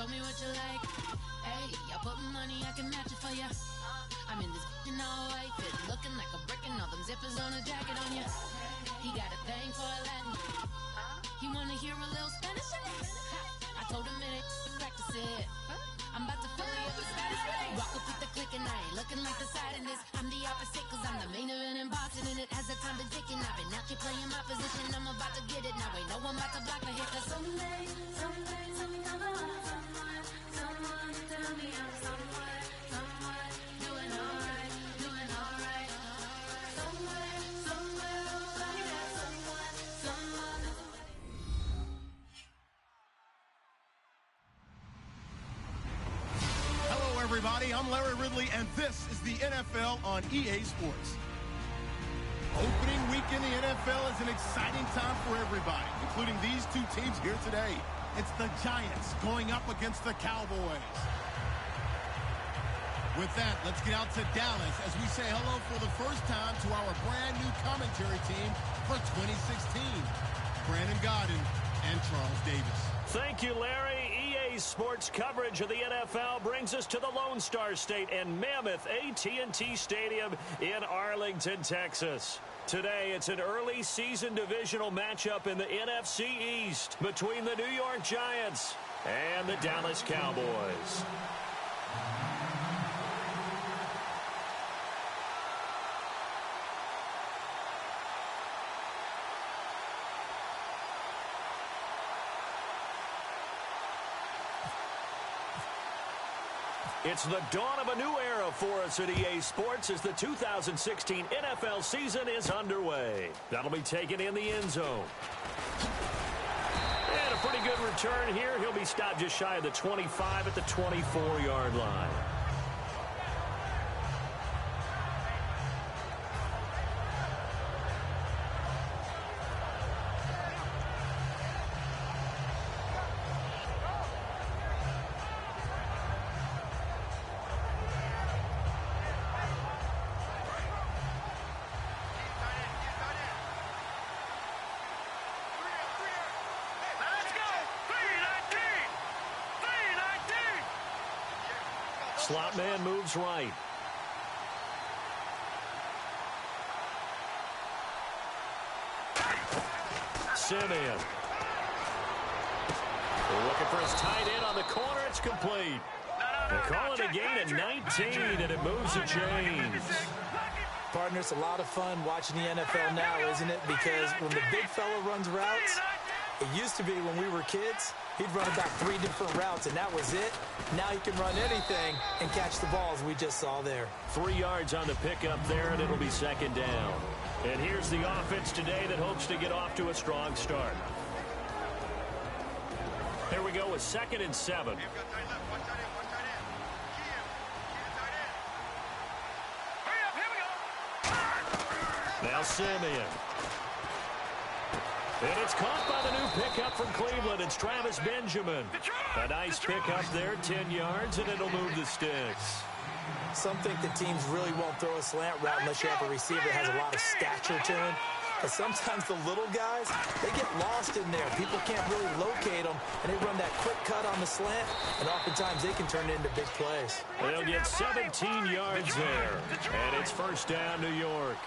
Show me what you like. Hey, I put money, I can match it for ya. I'm in this in all white fit, looking like a brick and all them zippers on a jacket on ya. He got a thing for a Latin. He wanna hear a little Spanish. I told him it ain't practice it. I'm about to fill you up with status. Rock up with the click and I ain't looking like the side in this. I'm the opposite cause I'm the main event in boxing and it has the time been ticking. I've been out here playing my position. I'm about to get it now. Ain't no one about to block my hit cause someday, someday I'm gonna want someone to tell me I'm somewhere, doing alright, doing alright. Somewhere, nobody got someone. Hello, everybody. I'm Larry Ridley, and this is the NFL on EA Sports. Opening week in the NFL is an exciting time for everybody, including these two teams here today. It's the Giants going up against the Cowboys. With that, let's get out to Dallas as we say hello for the first time to our brand new commentary team for 2016. Brandon Godden and Charles Davis. Thank you, Larry. EA Sports coverage of the NFL brings us to the Lone Star State and mammoth AT&T Stadium in Arlington, Texas. Today, it's an early season divisional matchup in the NFC East between the New York Giants and the Dallas Cowboys. It's the dawn of a new era for us at EA Sports as the 2016 NFL season is underway. That'll be taken in the end zone. And a pretty good return here. He'll be stopped just shy of the 25 at the 24-yard line. Slot man moves right. Simeon. Looking for his tight end on the corner. It's complete. They call it a gain of 19, and it moves the chains. Partner, it's a lot of fun watching the NFL now, isn't it? Because when the big fella runs routes, it used to be when we were kids, he'd run about 3 different routes, and that was it. Now he can run anything and catch the balls we just saw there. 3 yards on the pickup there, and it'll be second down. And here's the offense today that hopes to get off to a strong start. Here we go with 2nd and 7. Now Simeon. And it's caught by the new pickup from Cleveland. It's Travis Benjamin. A nice pickup there, 10 yards, and it'll move the sticks. Some think that teams really won't throw a slant route unless you have a receiver that has a lot of stature to him. But sometimes the little guys, they get lost in there. People can't really locate them, and they run that quick cut on the slant, and oftentimes they can turn it into big plays. They'll get 17 yards there, and it's first down, New York.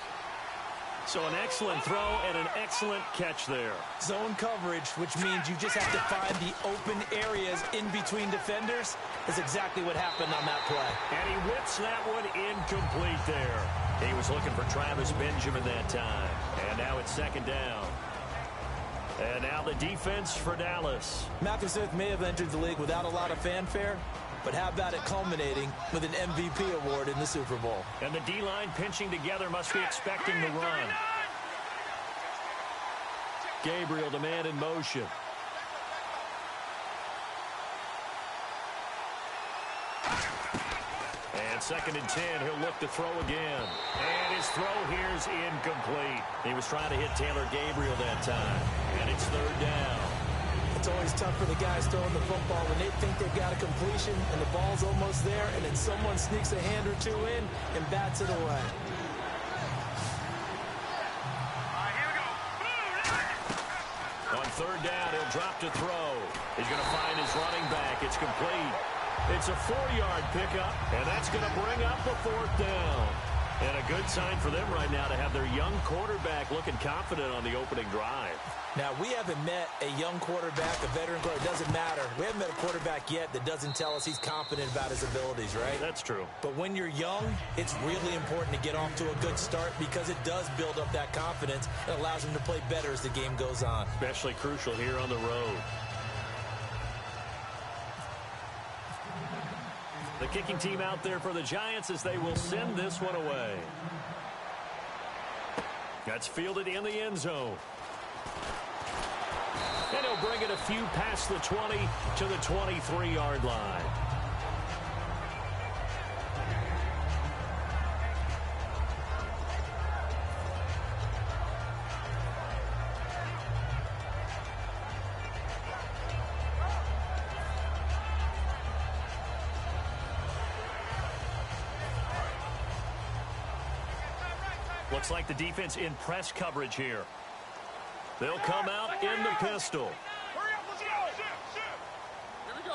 So an excellent throw and an excellent catch there. Zone coverage, which means you just have to find the open areas in between defenders, is exactly what happened on that play. And he whips that one incomplete there. He was looking for Travis Benjamin that time. And now it's second down. And now the defense for Dallas. Matthew Smith may have entered the league without a lot of fanfare, but how about it culminating with an MVP award in the Super Bowl? And the D-line pinching together must be expecting the run. Gabriel, the man in motion. And 2nd and 10, he'll look to throw again. And his throw here is incomplete. He was trying to hit Taylor Gabriel that time. And it's 3rd down. It's always tough for the guys throwing the football when they think they've got a completion and the ball's almost there, and then someone sneaks a hand or two in and bats it away. On 3rd down, he'll drop to throw. He's going to find his running back. It's complete. It's a 4-yard pickup, and that's going to bring up a 4th down. And a good sign for them right now to have their young quarterback looking confident on the opening drive. Now, we haven't met a young quarterback, a veteran quarterback. It doesn't matter. We haven't met a quarterback yet that doesn't tell us he's confident about his abilities, right? That's true. But when you're young, it's really important to get off to a good start because it does build up that confidence. It allows him to play better as the game goes on. Especially crucial here on the road. The kicking team out there for the Giants as they will send this one away. That's fielded in the end zone. And he'll bring it a few past the 20 to the 23-yard line. Looks like the defense in press coverage here. They'll come out in the pistol.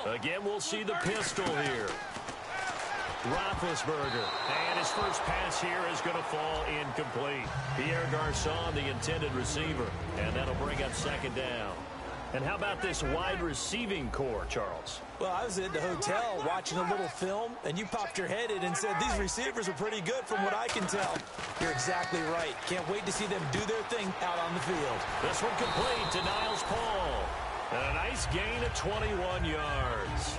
Again, we'll see the pistol here. Roethlisberger. And his first pass here is going to fall incomplete. Pierre Garçon, the intended receiver. And that'll bring up 2nd down. And how about this wide receiving core, Charles? Well, I was at the hotel watching a little film, and you popped your head in and said, these receivers are pretty good from what I can tell. You're exactly right. Can't wait to see them do their thing out on the field. This one complete to Niles Paul. And a nice gain of 21 yards.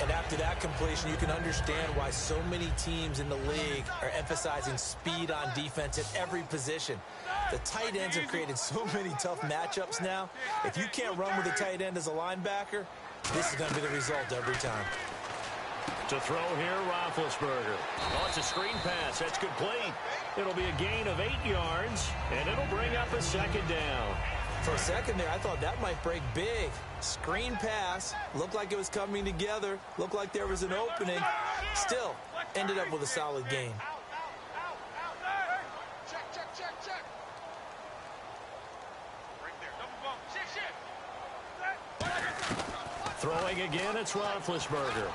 And after that completion, you can understand why so many teams in the league are emphasizing speed on defense at every position. The tight ends have created so many tough matchups now. If you can't run with a tight end as a linebacker, this is going to be the result every time. To throw here, Roethlisberger. Oh, it's a screen pass. That's complete. It'll be a gain of 8 yards, and it'll bring up a 2nd down. For a second there, I thought that might break big. Screen pass. Looked like it was coming together. Looked like there was an opening. Still, ended up with a solid gain. Throwing again, it's Roethlisberger.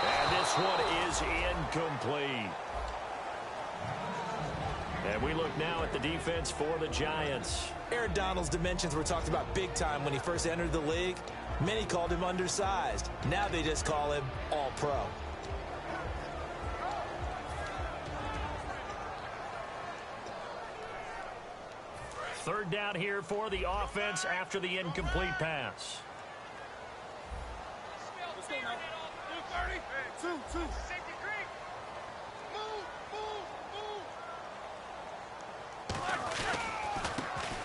And this one is incomplete. And we look now at the defense for the Giants. Aaron Donald's dimensions were talked about big time when he first entered the league. Many called him undersized. Now they just call him all-pro. Third down here for the offense after the incomplete pass.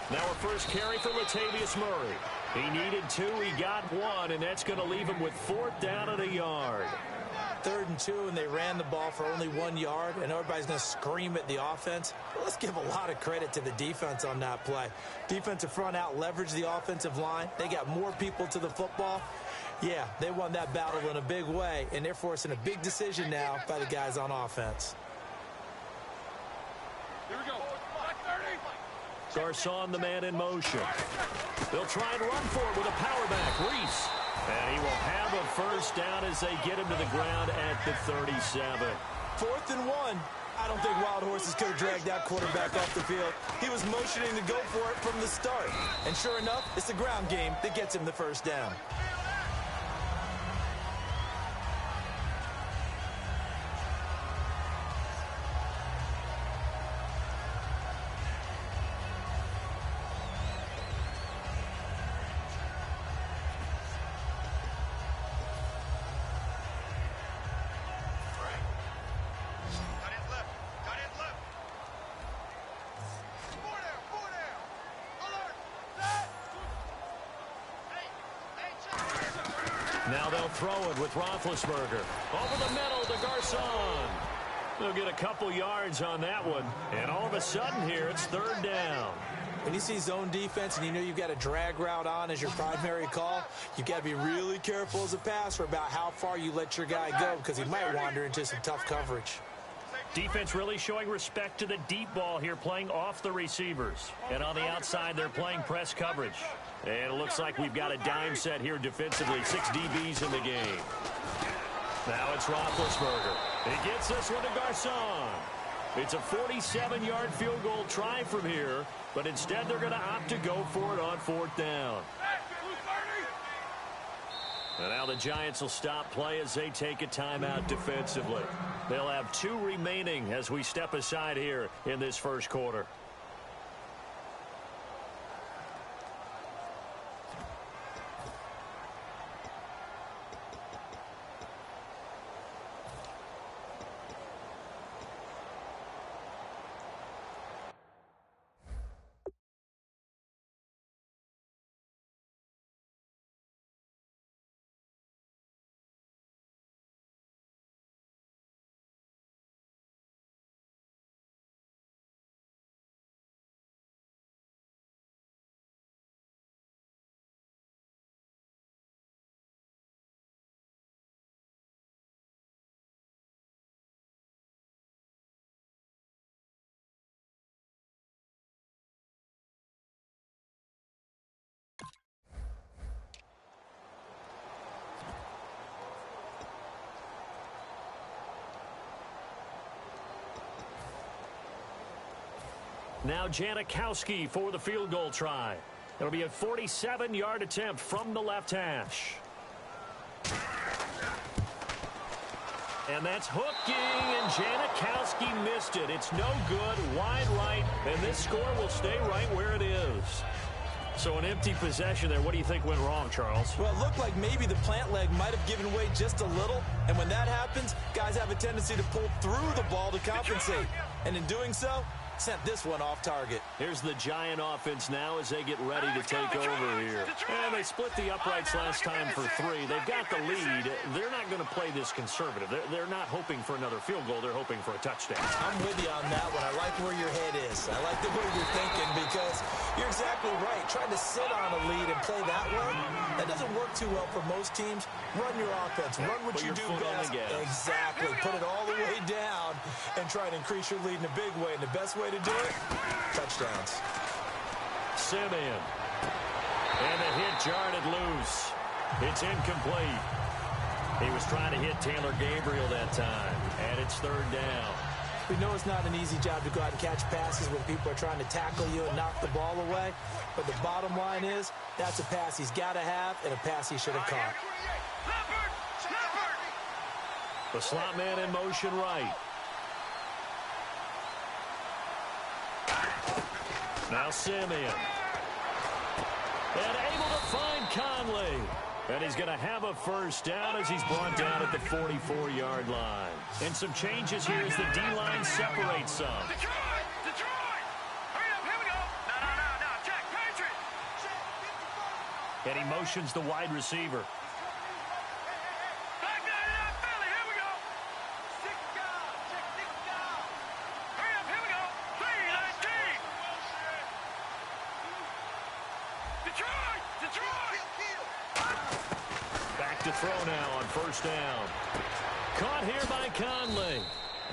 Now our first carry for Latavius Murray. He needed 2, he got 1, and that's going to leave him with 4th down and a yard. 3rd and 2, and they ran the ball for only 1 yard, and everybody's going to scream at the offense. Well, let's give a lot of credit to the defense on that play. Defensive front out leveraged the offensive line. They got more people to the football. Yeah, they won that battle in a big way, and they're forcing a big decision now by the guys on offense. Here we go. Garçon, the man in motion. They'll try and run for it with a power back. Reese. And he will have a first down as they get him to the ground at the 37. 4th and 1. I don't think Wild Horses could have dragged that quarterback off the field. He was motioning to go for it from the start. And sure enough, it's the ground game that gets him the first down. Now they'll throw it with Roethlisberger. Over the middle to Garçon. They'll get a couple yards on that one. And all of a sudden here, it's 3rd down. When you see zone defense and you know you've got a drag route on as your primary call, you've got to be really careful as a passer about how far you let your guy go because he might wander into some tough coverage. Defense really showing respect to the deep ball here, playing off the receivers. And on the outside, they're playing press coverage. And it looks like we've got a dime set here defensively. 6 DBs in the game. Now it's Roethlisberger. He gets this one to Garcon. It's a 47-yard field goal try from here, but instead they're going to opt to go for it on 4th down. And now the Giants will stop play as they take a timeout defensively. They'll have 2 remaining as we step aside here in this first quarter. Now Janikowski for the field goal try. It'll be a 47-yard attempt from the left hash. And that's hooking, and Janikowski missed it. It's no good, wide right, and this score will stay right where it is. So an empty possession there. What do you think went wrong, Charles? Well, it looked like maybe the plant leg might have given way just a little, and when that happens, guys have a tendency to pull through the ball to compensate. And in doing so, sent this one off target. Here's the Giant offense now as they get ready to take over here. And they split the uprights last time for 3. They've got the lead. They're not going to play this conservative. They're not hoping for another field goal. They're hoping for a touchdown. I'm with you on that one. I like where your head is. I like the way you're thinking because you're exactly right. Trying to sit on a lead and play that way, that doesn't work too well for most teams. Run your offense. Run what you do best. Exactly. Put it all the way down and try to increase your lead in a big way. And the best way to do it, touchdowns. Simeon. And the hit jarred loose. It's incomplete. He was trying to hit Taylor Gabriel that time. And it's 3rd down. We know it's not an easy job to go out and catch passes when people are trying to tackle you and knock the ball away. But the bottom line is, that's a pass he's got to have and a pass he should have caught. The slot man in motion right. Now Simeon. And able to find Conley. And he's going to have a first down as he's brought down at the 44-yard line. And some changes here as the D-line separates some. Detroit! Hurry up, here we go! No, check, Patriot! And he motions the wide receiver. Back that up, Philly, here we go! 6 down, check 6 down! Hurry up, here we go! 3-19! Detroit! Back to throw now on first down. Caught here by Conley.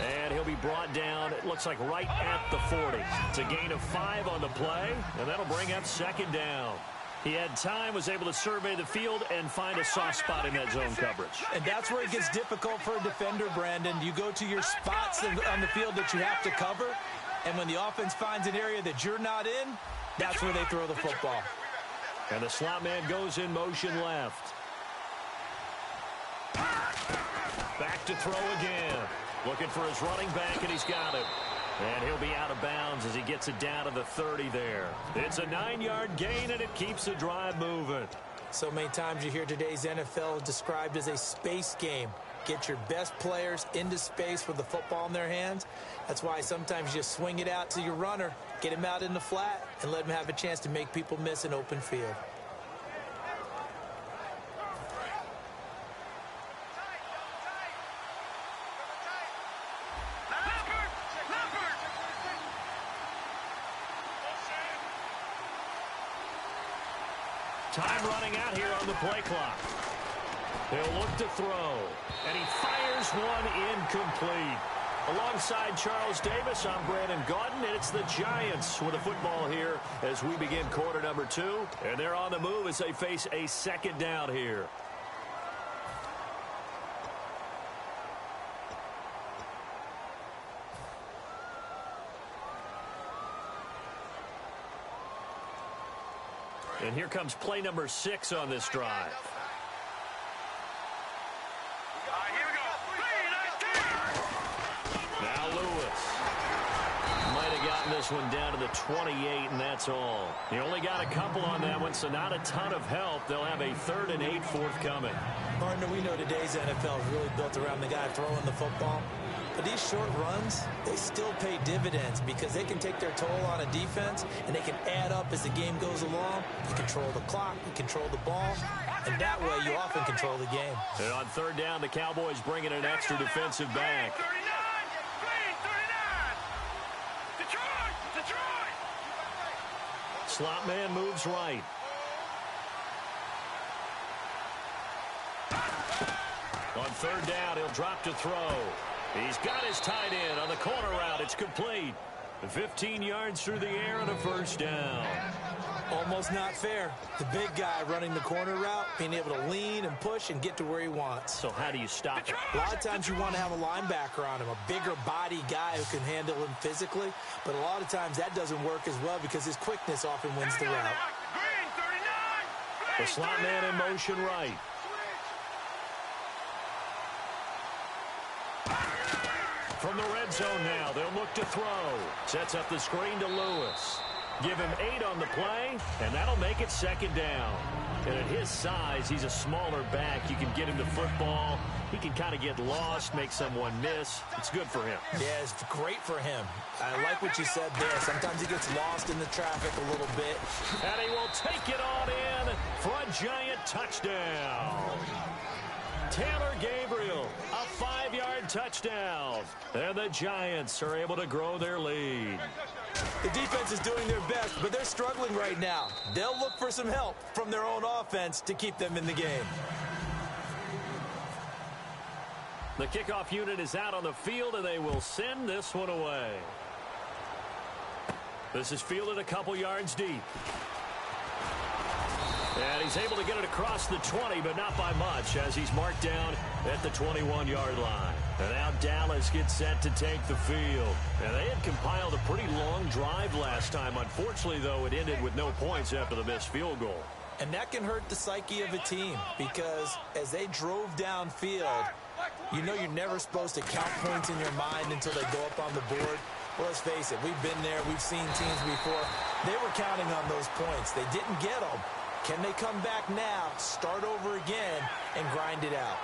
And he'll be brought down, it looks like right at the 40. It's a gain of 5 on the play, and that'll bring up 2nd down. He had time, was able to survey the field and find a soft spot in that zone coverage. And that's where it gets difficult for a defender, Brandon. You go to your spots on the field that you have to cover, and when the offense finds an area that you're not in, that's where they throw the football. And the slot man goes in motion left. Back to throw again. Looking for his running back, and he's got it. And he'll be out of bounds as he gets it down to the 30 there. It's a 9-yard gain, and it keeps the drive moving. So many times you hear today's NFL described as a space game. Get your best players into space with the football in their hands. That's why sometimes you just swing it out to your runner, get him out in the flat, and let him have a chance to make people miss an open field. Time running out here on the play clock. He'll look to throw, and he fires one incomplete. Alongside Charles Davis, I'm Brandon Gaudin, and it's the Giants with the football here as we begin quarter number 2. And they're on the move as they face a second down here. And here comes play number 6 on this drive. Here we go. Now Lewis. Might have gotten this one down to the 28, and that's all. He only got a couple on that one, so not a ton of help. They'll have a 3rd and 8 forthcoming. Partner, we know today's NFL is really built around the guy throwing the football. But these short runs, they still pay dividends because they can take their toll on a defense, and they can add up as the game goes along. You control the clock, you control the ball, and that way you often control the game. And on 3rd down, the Cowboys bring in an extra defensive back. 39. Detroit. Slot man moves right. On 3rd down, he'll drop to throw. He's got his tight end on the corner route. It's complete. 15 yards through the air and a 1st down. Almost not fair. The big guy running the corner route, being able to lean and push and get to where he wants. So how do you stop it? A lot of times you want to have a linebacker on him, a bigger body guy who can handle him physically. But a lot of times that doesn't work as well because his quickness often wins the route. The slot man in motion right. From the red zone now, they'll look to throw. Sets up the screen to Lewis. Give him 8 on the play, and that'll make it 2nd down. And at his size, he's a smaller back. You can get him the football. He can kind of get lost, make someone miss. It's good for him. Yeah, it's great for him. I like what you said there. Sometimes he gets lost in the traffic a little bit. And he will take it on in for a giant touchdown. Taylor Gabriel, a 5-yard touchdown. And the Giants are able to grow their lead. The defense is doing their best, but they're struggling right now. They'll look for some help from their own offense to keep them in the game. The kickoff unit is out on the field, and they will send this one away. This is fielded a couple yards deep. And he's able to get it across the 20, but not by much, as he's marked down at the 21-yard line. And now Dallas gets set to take the field. And they had compiled a pretty long drive last time. Unfortunately, though, it ended with no points after the missed field goal. And that can hurt the psyche of a team because as they drove downfield, you know you're never supposed to count points in your mind until they go up on the board. Well, let's face it, we've been there, we've seen teams before. They were counting on those points. They didn't get them. Can they come back now, start over again, and grind it out?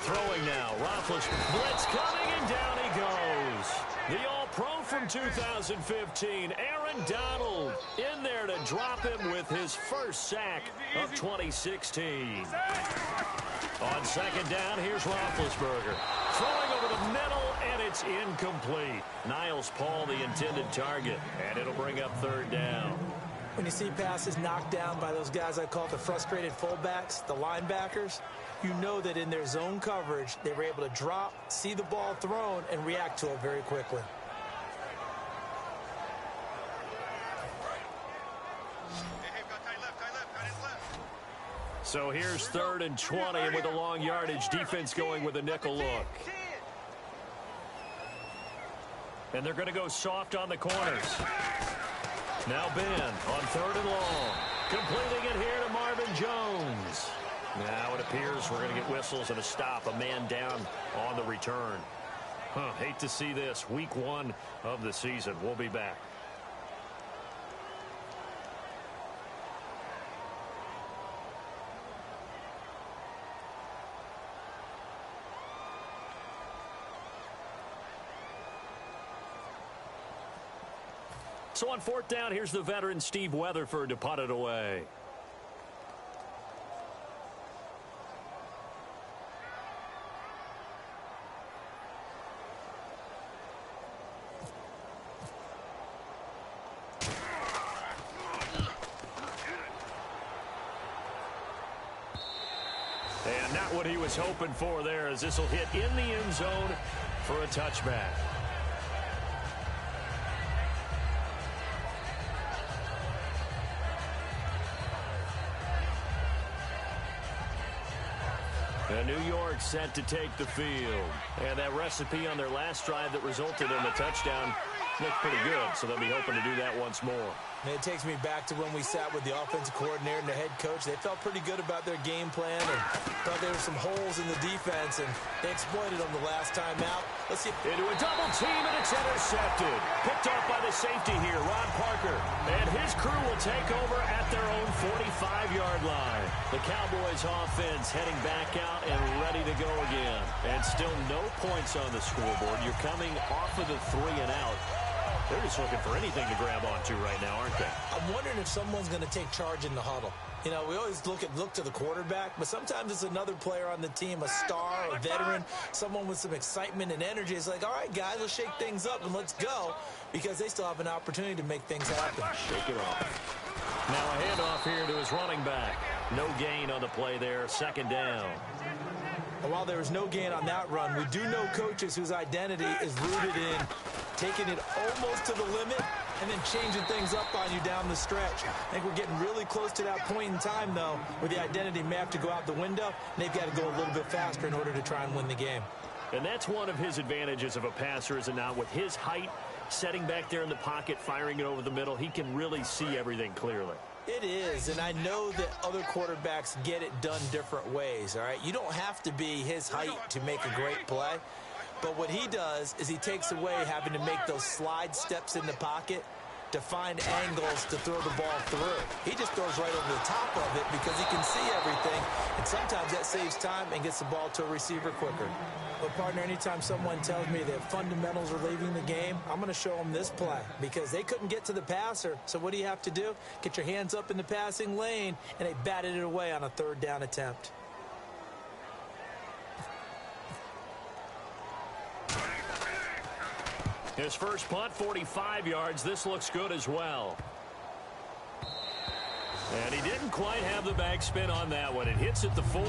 Throwing now, Roethlisberger, blitz coming, and down he goes. The All-Pro from 2015, Aaron Donald, in there to drop him with his first sack of 2016. On 2nd down, here's Roethlisberger. Throwing over the middle, and it's incomplete. Niles Paul, the intended target, and it'll bring up 3rd down. When you see passes knocked down by those guys I call the frustrated fullbacks, the linebackers, you know that in their zone coverage, they were able to drop, see the ball thrown, and react to it very quickly. So here's 3rd and 20, and with a long yardage, defense going with a nickel look. And they're going to go soft on the corners. Now Ben on 3rd and long. Completing it here to Marvin Jones. Now it appears we're going to get whistles and a stop. A man down on the return. Hate to see this. Week 1 of the season. We'll be back. So on fourth down, here's the veteran Steve Weatherford to punt it away. And not what he was hoping for there, as this will hit in the end zone for a touchback. And New York set to take the field. And that recipe on their last drive that resulted in the touchdown looked pretty good, so they'll be hoping to do that once more. And it takes me back to when we sat with the offensive coordinator and the head coach. They felt pretty good about their game plan and thought there were some holes in the defense, and they exploited them the last time out. Let's see. Into a double team, and it's intercepted. Picked off by the safety here, Ron Parker. And his crew will take over at their own 45-yard line. The Cowboys offense heading back out and ready to go again. And still no points on the scoreboard. You're coming off of the 3 and out. They're just looking for anything to grab onto right now, aren't they? I'm wondering if someone's going to take charge in the huddle. You know, we always look to the quarterback, but sometimes it's another player on the team, a star, a veteran, someone with some excitement and energy. It's like, all right, guys, let's shake things up and let's go, because they still have an opportunity to make things happen. Shake it off. Now a handoff here to his running back. No gain on the play there, second down. And while there was no gain on that run, we do know coaches whose identity is rooted in taking it almost to the limit and then changing things up on you down the stretch. I think we're getting really close to that point in time, though, where the identity may have to go out the window, and they've got to go a little bit faster in order to try and win the game. And that's one of his advantages of a passer, is it not? With his height, setting back there in the pocket, firing it over the middle, he can really see everything clearly. It is, and I know that other quarterbacks get it done different ways, all right? You don't have to be his height to make a great play, but what he does is he takes away having to make those slide steps in the pocket to find angles to throw the ball through. He just throws right over the top of it because he can see everything, and sometimes that saves time and gets the ball to a receiver quicker. But, partner, anytime someone tells me that fundamentals are leaving the game, I'm going to show them this play because they couldn't get to the passer. So what do you have to do? Get your hands up in the passing lane, and they batted it away on a third down attempt. His first punt, 45 yards. This looks good as well. And he didn't quite have the backspin on that one. It hits at the 4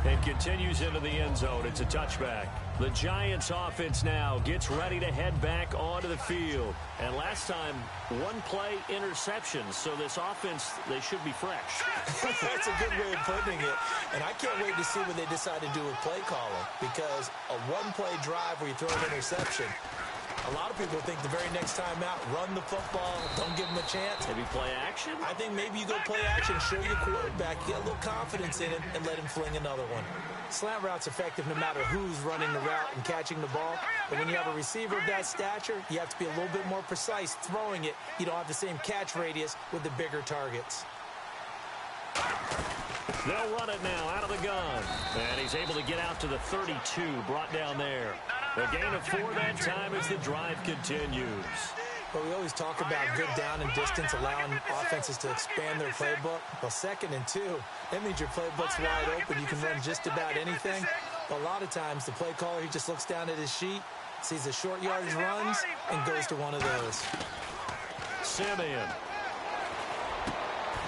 and continues into the end zone. It's a touchback. The Giants offense now gets ready to head back onto the field. And last time, one play interceptions. So this offense, they should be fresh. That's a good way of putting it. And I can't wait to see what they decide to do with play calling, because a one-play drive where you throw an interception, a lot of people think the very next time out, run the football, don't give him a chance. Maybe play action? I think maybe you go play action, show your quarterback, get a little confidence in him, and let him fling another one. Slant route's effective no matter who's running the route and catching the ball. But when you have a receiver of that stature, you have to be a little bit more precise throwing it. You don't have the same catch radius with the bigger targets. They'll run it now out of the gun. And he's able to get out to the 32, brought down there. The gain of 4 that time as the drive continues. But we always talk about good down and distance, allowing offenses to expand their playbook. Well, 2nd and 2, that means your playbook's wide open. You can run just about anything. But a lot of times, the play caller, he just looks down at his sheet, sees the short yardage runs, and goes to one of those. Simeon.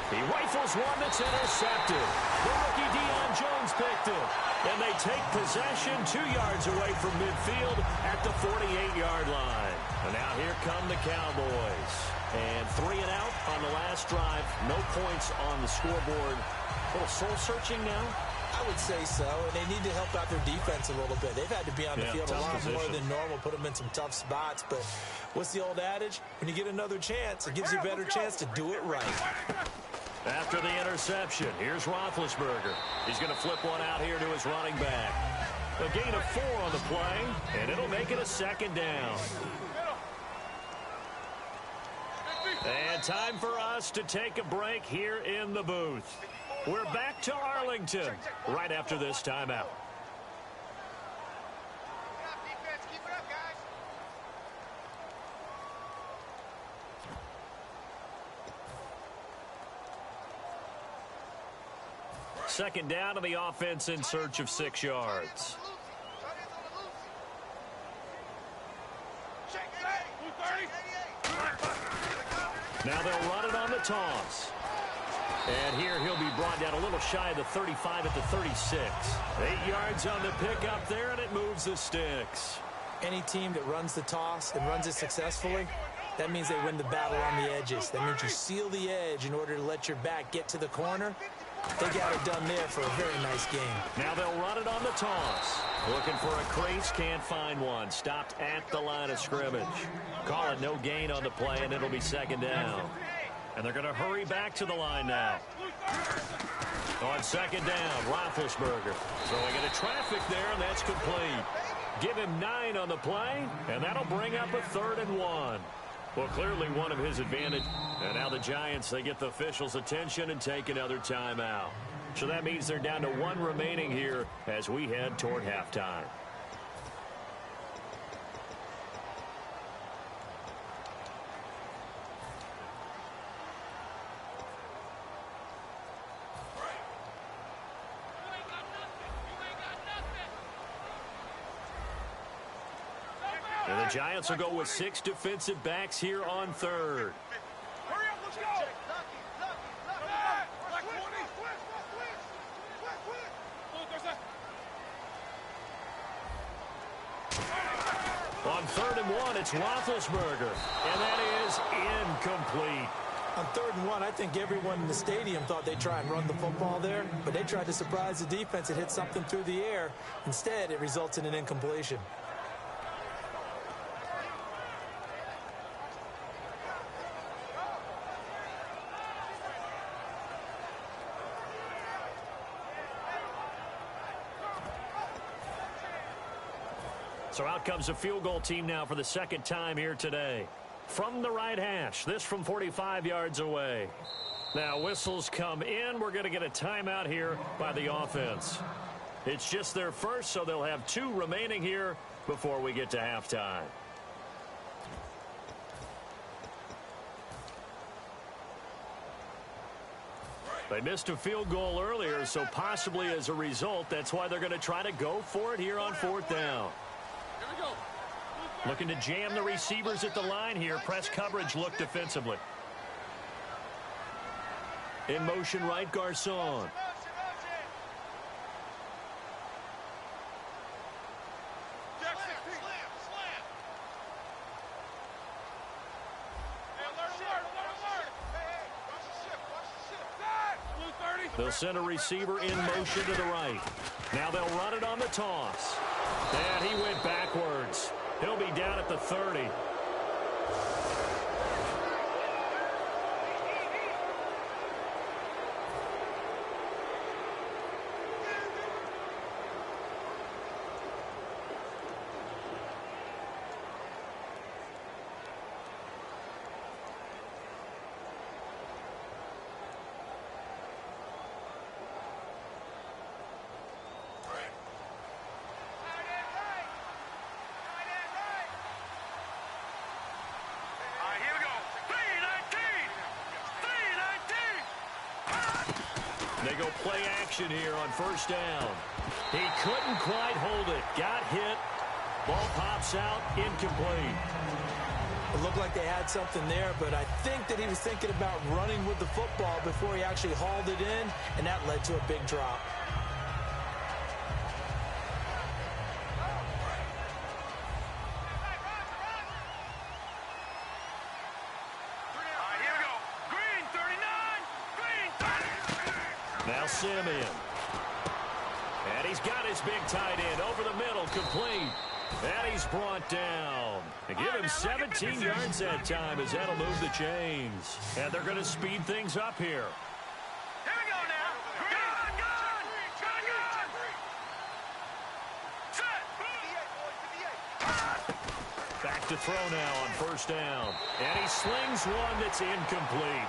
He rifles one that's intercepted. The rookie Deion Jones picked it. And they take possession 2 yards away from midfield at the 48-yard line. And now here come the Cowboys. And 3 and out on the last drive. No points on the scoreboard. A little soul-searching now? I would say so, and they need to help out their defense a little bit. They've had to be on the field a lot more than normal, put them in some tough spots. But what's the old adage? When you get another chance, it gives you a better chance to do it right. After the interception, here's Roethlisberger. He's going to flip one out here to his running back. A gain of 4 on the play, and it'll make it a 2nd down. And time for us to take a break here in the booth. We're back to Arlington right after this timeout. second down to the offense in search of 6 yards. Now they'll run it on the toss. And here he'll be brought down a little shy of the 35 at the 36. 8 yards on the pickup there, and it moves the sticks. Any team that runs the toss and runs it successfully, that means they win the battle on the edges. That means you seal the edge in order to let your back get to the corner. They got it done there for a very nice game. Now they'll run it on the toss. Looking for a crease, can't find one. Stopped at the line of scrimmage. Call it no gain on the play, and it'll be second down. And they're going to hurry back to the line now. On second down, Roethlisberger throwing into traffic there, and that's complete. Give him 9 on the play, and that'll bring up a 3rd and 1. Well, clearly one of his advantage. And now the Giants, they get the officials' attention and take another timeout. So that means they're down to 1 remaining here as we head toward halftime. And the Giants will go with 6 defensive backs here on 3rd. Hurry up, let's go! On 3rd and 1, it's Roethlisberger, and that is incomplete. On 3rd and 1, I think everyone in the stadium thought they'd try and run the football there, but they tried to surprise the defense and hit something through the air. Instead, it results in an incompletion. So out comes a field goal team now for the 2nd time here today. From the right hash, this from 45 yards away. Now whistles come in. We're going to get a timeout here by the offense. It's just their first, so they'll have 2 remaining here before we get to halftime. They missed a field goal earlier, so possibly as a result, that's why they're going to try to go for it here on 4th down. Looking to jam the receivers at the line here. Press coverage look defensively. In motion right, Garcon. They'll send a receiver in motion to the right. Now they'll run it on the toss. And he went backwards. He'll be down at the 30. They go play action here on 1st down. He couldn't quite hold it. Got hit. Ball pops out. Incomplete. It looked like they had something there, but I think that he was thinking about running with the football before he actually hauled it in, and that led to a big drop. Now Simeon. And he's got his big tight end over the middle, complete. And he's brought down. They give him 17 yards that time as that'll move the chains. And they're going to speed things up here. Here we go now. Set. Back to throw now on 1st down. And he slings one that's incomplete.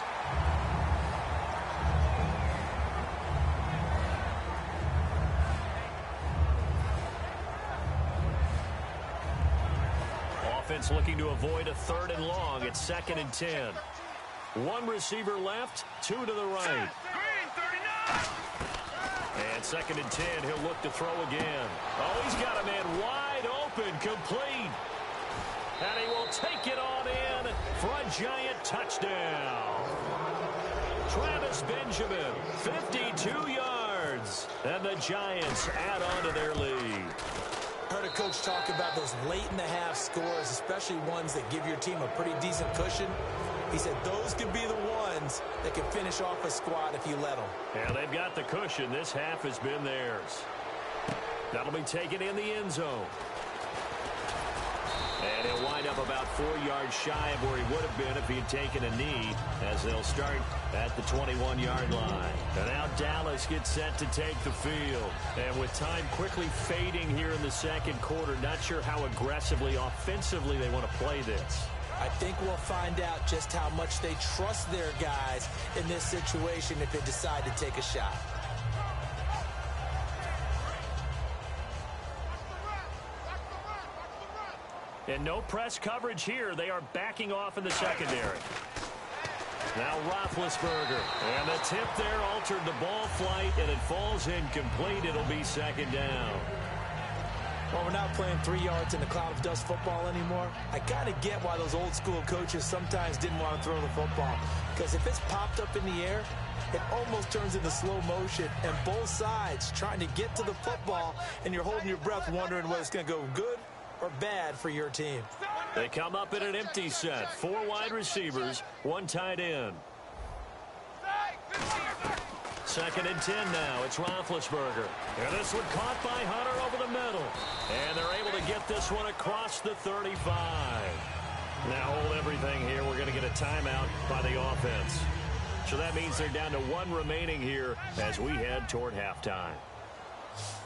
Offense looking to avoid a 3rd and long. It's 2nd and 10. 1 receiver left, 2 to the right. And 2nd and 10, he'll look to throw again. Oh, he's got a man wide open, complete. And he will take it on in for a giant touchdown. Travis Benjamin, 52 yards. And the Giants add on to their lead. I heard a coach talk about those late-in-the-half scores, especially ones that give your team a pretty decent cushion. He said those could be the ones that can finish off a squad if you let them. And they've got the cushion. This half has been theirs. That'll be taken in the end zone. And he'll wind up about 4 yards shy of where he would have been if he had taken a knee, as they'll start at the 21-yard line. And now Dallas gets set to take the field. And with time quickly fading here in the second quarter, not sure how aggressively, offensively they want to play this. I think we'll find out just how much they trust their guys in this situation if they decide to take a shot. And no press coverage here. They are backing off in the secondary. Now Roethlisberger. And the tip there altered the ball flight, and it falls incomplete. It'll be 2nd down. Well, we're not playing 3 yards in a cloud of dust football anymore. I kind of get why those old school coaches sometimes didn't want to throw the football. Because if it's popped up in the air, it almost turns into slow motion, and both sides trying to get to the football, and you're holding your breath wondering whether it's going to go good or bad for your team. They come up in an empty set. 4 wide receivers, 1 tight end. 2nd and 10 now. It's Roethlisberger. And this one caught by Hunter over the middle. And they're able to get this one across the 35. Now hold everything here. We're going to get a timeout by the offense. So that means they're down to 1 remaining here as we head toward halftime.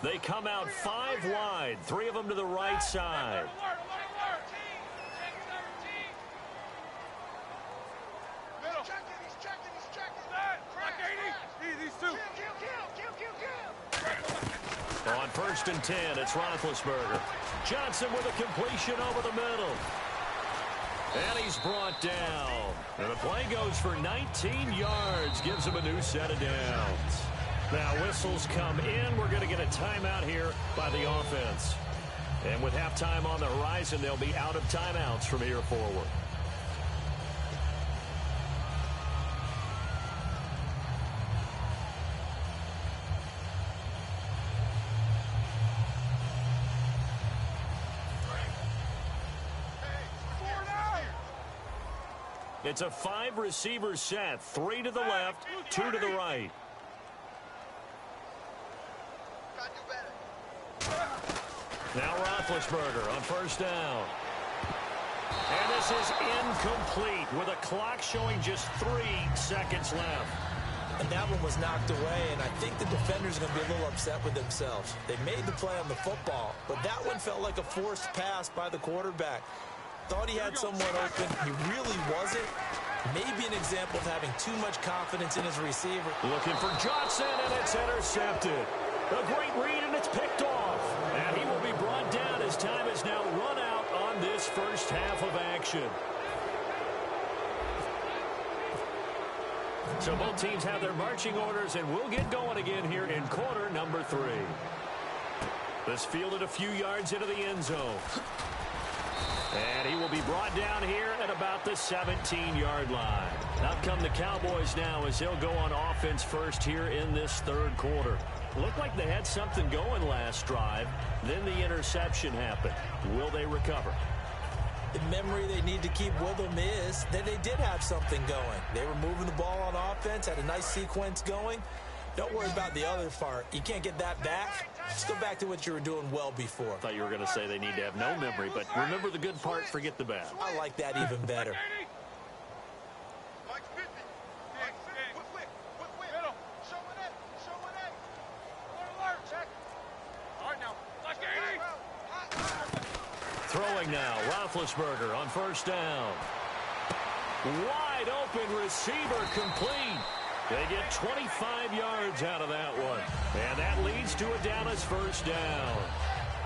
They come out 5 wide, 3 of them to the right side. On 1st and 10, it's Roethlisberger. Johnson with a completion over the middle. And he's brought down. And the play goes for 19 yards, gives him a new set of downs. Now whistles come in. We're going to get a timeout here by the offense. And with halftime on the horizon, they'll be out of timeouts from here forward. It's a 5-receiver set, 3 to the left, 2 to the right. Now Roethlisberger on 1st down. And this is incomplete with a clock showing just 3 seconds left. And that one was knocked away, and I think the defenders are going to be a little upset with themselves. They made the play on the football, but that one felt like a forced pass by the quarterback. Thought he had someone open. He really wasn't. Maybe an example of having too much confidence in his receiver. Looking for Johnson, and it's intercepted. A great read, and it's picked off. And he will be brought down as time is now run out on this first half of action. So both teams have their marching orders, and we'll get going again here in quarter number 3. This fielded a few yards into the end zone. And he will be brought down here at about the 17-yard line. Out come the Cowboys now as they'll go on offense first here in this 3rd quarter. Looked like they had something going last drive. Then the interception happened. Will they recover? The memory they need to keep with them is that they did have something going. They were moving the ball on offense, had a nice sequence going. Don't worry about the other part. You can't get that back. Just go back to what you were doing well before. I thought you were going to say they need to have no memory, but remember the good part, forget the bad. I like that even better. Throwing now, Roethlisberger on 1st down. Wide open receiver complete. They get 25 yards out of that one. And that leads to a Dallas 1st down.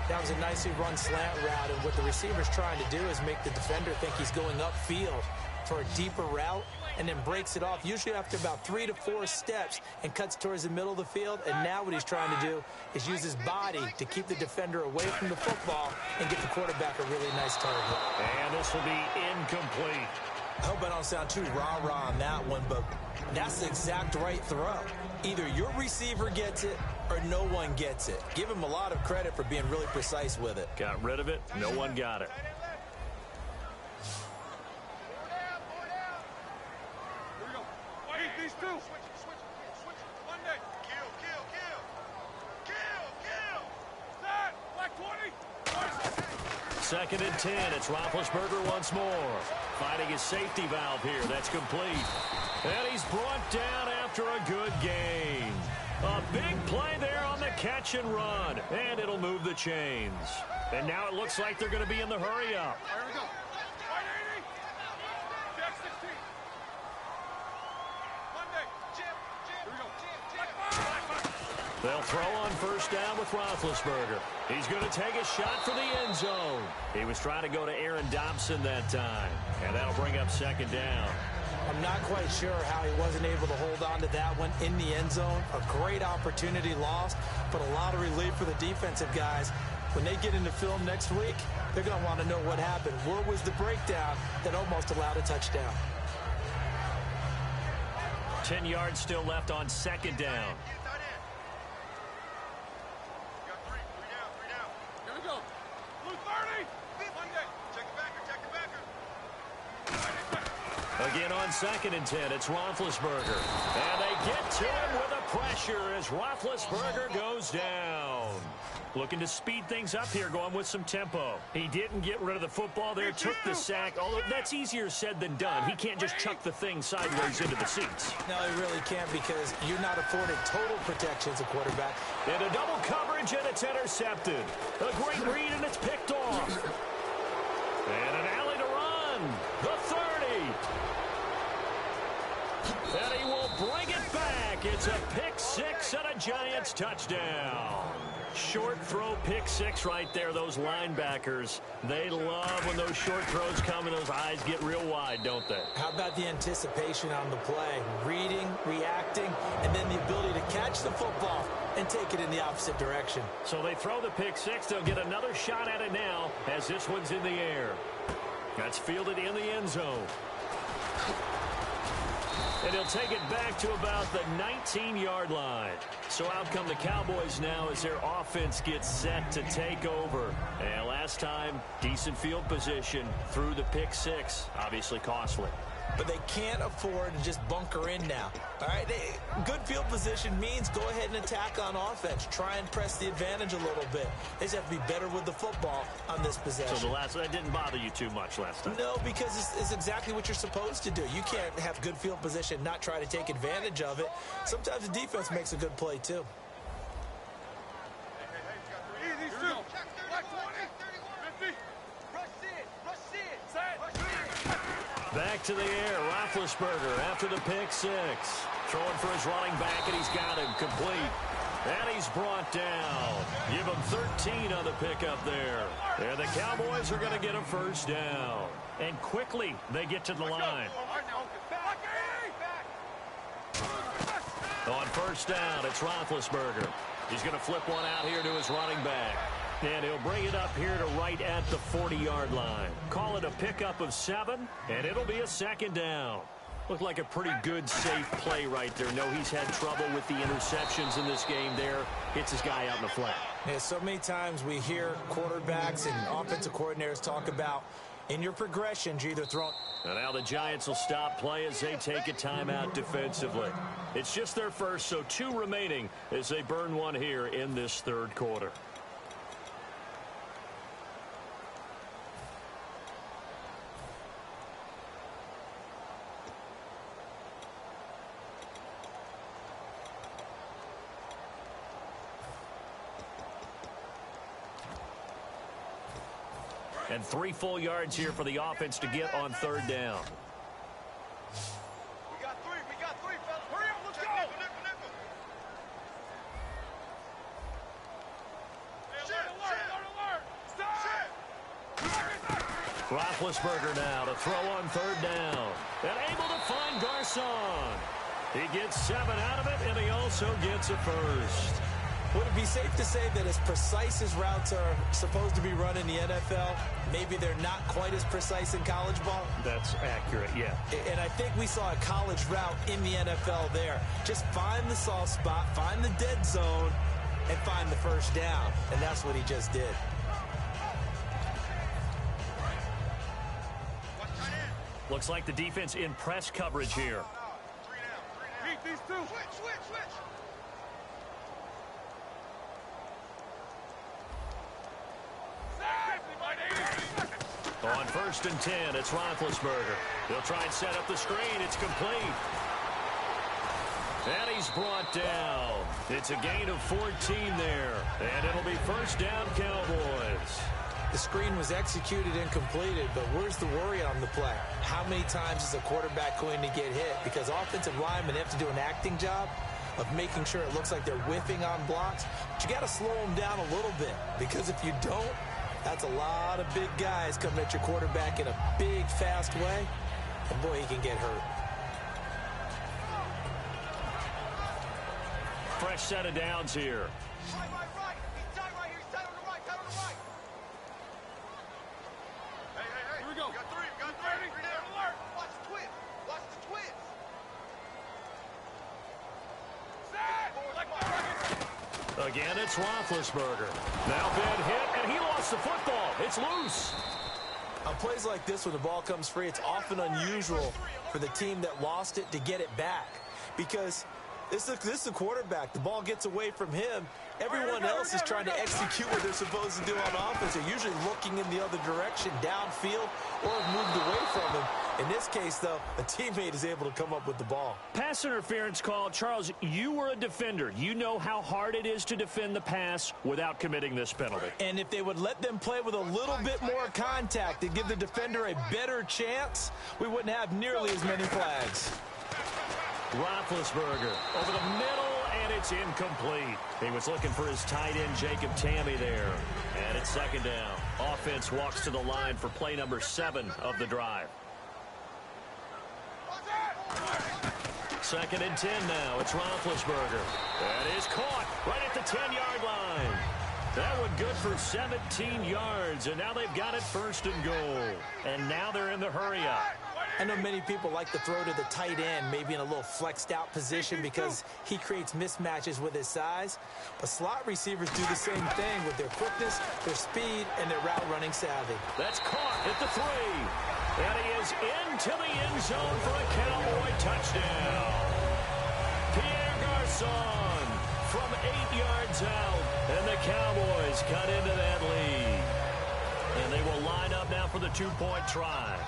That was a nicely run slant route, and what the receiver's trying to do is make the defender think he's going upfield. for a deeper route and then breaks it off, usually after about 3 to 4 steps, and cuts towards the middle of the field. And now what he's trying to do is use his body to keep the defender away from the football and get the quarterback a really nice target. And this will be incomplete. I hope I don't sound too rah-rah on that one, but that's the exact right throw. Either your receiver gets it or no one gets it. Give him a lot of credit for being really precise with it. Got rid of it. No one got it. These two. Switch. Monday. Kill. Set. Black 20. Second and 10. It's Roethlisberger once more. Finding his safety valve here. That's complete. And he's brought down after a good gain. A big play there on the catch and run. And it'll move the chains. And now it looks like they're going to be in the hurry-up. Here we go. 180. Jack 16. Monday. Jim. Here we go. They'll throw on first down with Roethlisberger. He's going to take a shot for the end zone. He was trying to go to Aaron Dobson that time. And that'll bring up second down. I'm not quite sure how he wasn't able to hold on to that one in the end zone. A great opportunity lost, but a lot of relief for the defensive guys. When they get into film next week, they're going to want to know what happened. Where was the breakdown that almost allowed a touchdown? 10 yards still left on second down. Here we go. Blue 30. Monday. Check the backer. Again on second and 10, it's Roethlisberger. And they get to him with a pressure as Roethlisberger goes down. Looking to speed things up here, going with some tempo. He didn't get rid of the football there, took the sack, although that's easier said than done. He can't just chuck the thing sideways into the seats. No, he really can't, because you're not afforded total protection as a quarterback. And a double coverage, and it's intercepted. A great read, and it's picked off. And an alley to run. The 30. And he will bring it back. It's a pick six and a Giants touchdown. Short throw pick six right there. Those linebackers, they love when those short throws come and those eyes get real wide, don't they? How about the anticipation on the play? Reading, reacting, and then the ability to catch the football and take it in the opposite direction. So they throw the pick six. They'll get another shot at it now as this one's in the air. That's fielded in the end zone. And he'll take it back to about the 19-yard line. So out come the Cowboys now as their offense gets set to take over. And last time, decent field position through the pick six. Obviously costly. But they can't afford to just bunker in now. All right, good field position means go ahead and attack on offense. Try and press the advantage a little bit. They just have to be better with the football on this possession. So that didn't bother you too much last time? No, because it's exactly what you're supposed to do. You can't have good field position and not try to take advantage of it. Sometimes the defense makes a good play, too. Easy, two. Black 20. 50. Rush it. Set. Back to the air, Roethlisberger after the pick six. Throwing for his running back, and he's got him complete. And he's brought down. Give him 13 on the pickup there. And the Cowboys are going to get a first down. And quickly, they get to the line. On first down, it's Roethlisberger. He's going to flip one out here to his running back. And he'll bring it up here to right at the 40-yard line. Call it a pickup of 7, and it'll be a second down. Looked like a pretty good, safe play right there. No, he's had trouble with the interceptions in this game there. Hits his guy out in the flat. Yeah, so many times we hear quarterbacks and offensive coordinators talk about in your progressions, you're either throwing. And now the Giants will stop play as they take a timeout defensively. It's just their first, so 2 remaining as they burn one here in this third quarter. And 3 full yards here for the offense to get on third down. We got 3, fellas. Hurry up, let's go. Alert. Stop. Roethlisberger now to throw on third down. And able to find Garcon. He gets 7 out of it, and he also gets a first. Would it be safe to say that as precise as routes are supposed to be run in the NFL, maybe they're not quite as precise in college ball? That's accurate, yeah. And I think we saw a college route in the NFL there. Just find the soft spot, find the dead zone, and find the first down. And that's what he just did. Looks like the defense in press coverage here. Beat these two. Switch. On 1st and 10, it's Roethlisberger. He'll try and set up the screen. It's complete. And he's brought down. It's a gain of 14 there. And it'll be first down, Cowboys. The screen was executed and completed, but where's the worry on the play? How many times is a quarterback going to get hit? Because offensive linemen have to do an acting job of making sure it looks like they're whiffing on blocks. But you got to slow them down a little bit, because if you don't, that's a lot of big guys coming at your quarterback in a big, fast way. And boy, he can get hurt. Fresh set of downs here. Right. He's tight right here. He's tight on the right. Hey. Here we go. We got 3. Three down. Alert. Watch the twist. Set. Again, it's Roethlisberger. Now bad hit, and he lost the football. It's loose. On plays like this, when the ball comes free, it's often unusual for the team that lost it to get it back. Because this is a quarterback. The ball gets away from him. Everyone else is trying to execute what they're supposed to do on offense. They're usually looking in the other direction, downfield, or have moved away from him. In this case, though, a teammate is able to come up with the ball. Pass interference call. Charles, you were a defender. You know how hard it is to defend the pass without committing this penalty. And if they would let them play with a little bit more contact and give the defender a better chance, we wouldn't have nearly as many flags. Roethlisberger over the middle, and it's incomplete. He was looking for his tight end, Jacob Tamme, there. And it's second down. Offense walks to the line for play number 7 of the drive. 2nd and 10 now. It's Roethlisberger. That is caught right at the 10-yard line. That one good for 17 yards, and now they've got it 1st and goal. And now they're in the hurry-up. I know many people like to throw to the tight end, maybe in a little flexed out position because he creates mismatches with his size. But slot receivers do the same thing with their quickness, their speed, and their route running savvy. That's caught at the 3. And he is into the end zone for a Cowboy touchdown. Pierre Garcon from 8 yards out. And the Cowboys cut into that lead. And they will line up now for the 2-point try.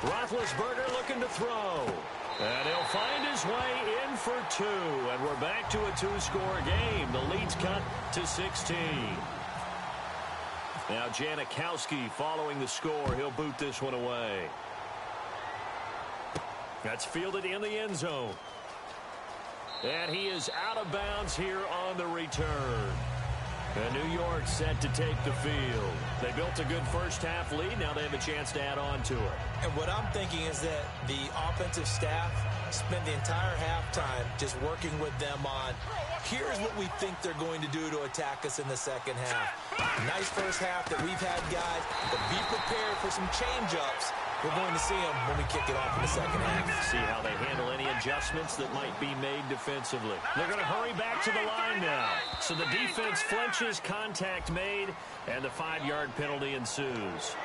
Roethlisberger looking to throw. And he'll find his way in for 2. And we're back to a 2-score game. The lead's cut to 16. Now Janikowski following the score. He'll boot this one away. That's fielded in the end zone. And he is out of bounds here on the return. And New York set to take the field. They built a good first-half lead. Now they have a chance to add on to it. And what I'm thinking is that the offensive staff spent the entire halftime just working with them on, here's what we think they're going to do to attack us in the second half. Nice first half that we've had, guys, but be prepared for some change-ups. We're going to see them when we kick it off in the second half. See how they handle any adjustments that might be made defensively. They're going to hurry back to the line now. So the defense flinches, contact made, and the 5-yard penalty ensues.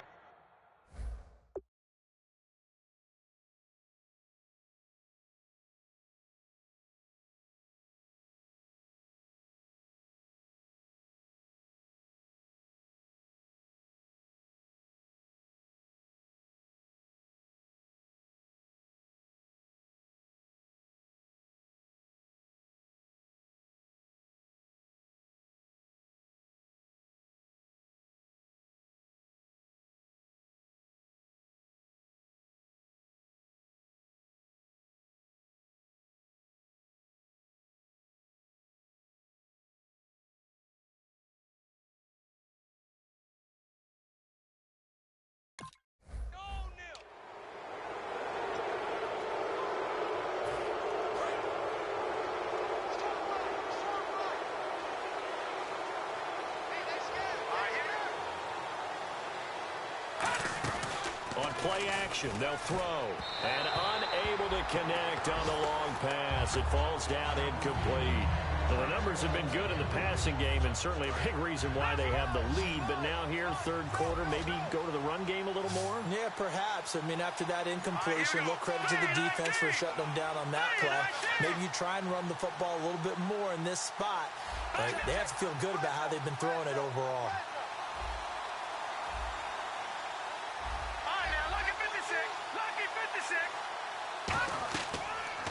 On play action, they'll throw. And unable to connect on the long pass. It falls down incomplete. Well, the numbers have been good in the passing game, and certainly a big reason why they have the lead. But now here, third quarter, maybe go to the run game a little more? Yeah, perhaps. I mean, after that incompletion, a little credit to the defense for shutting them down on that play. Maybe you try and run the football a little bit more in this spot. But they have to feel good about how they've been throwing it overall.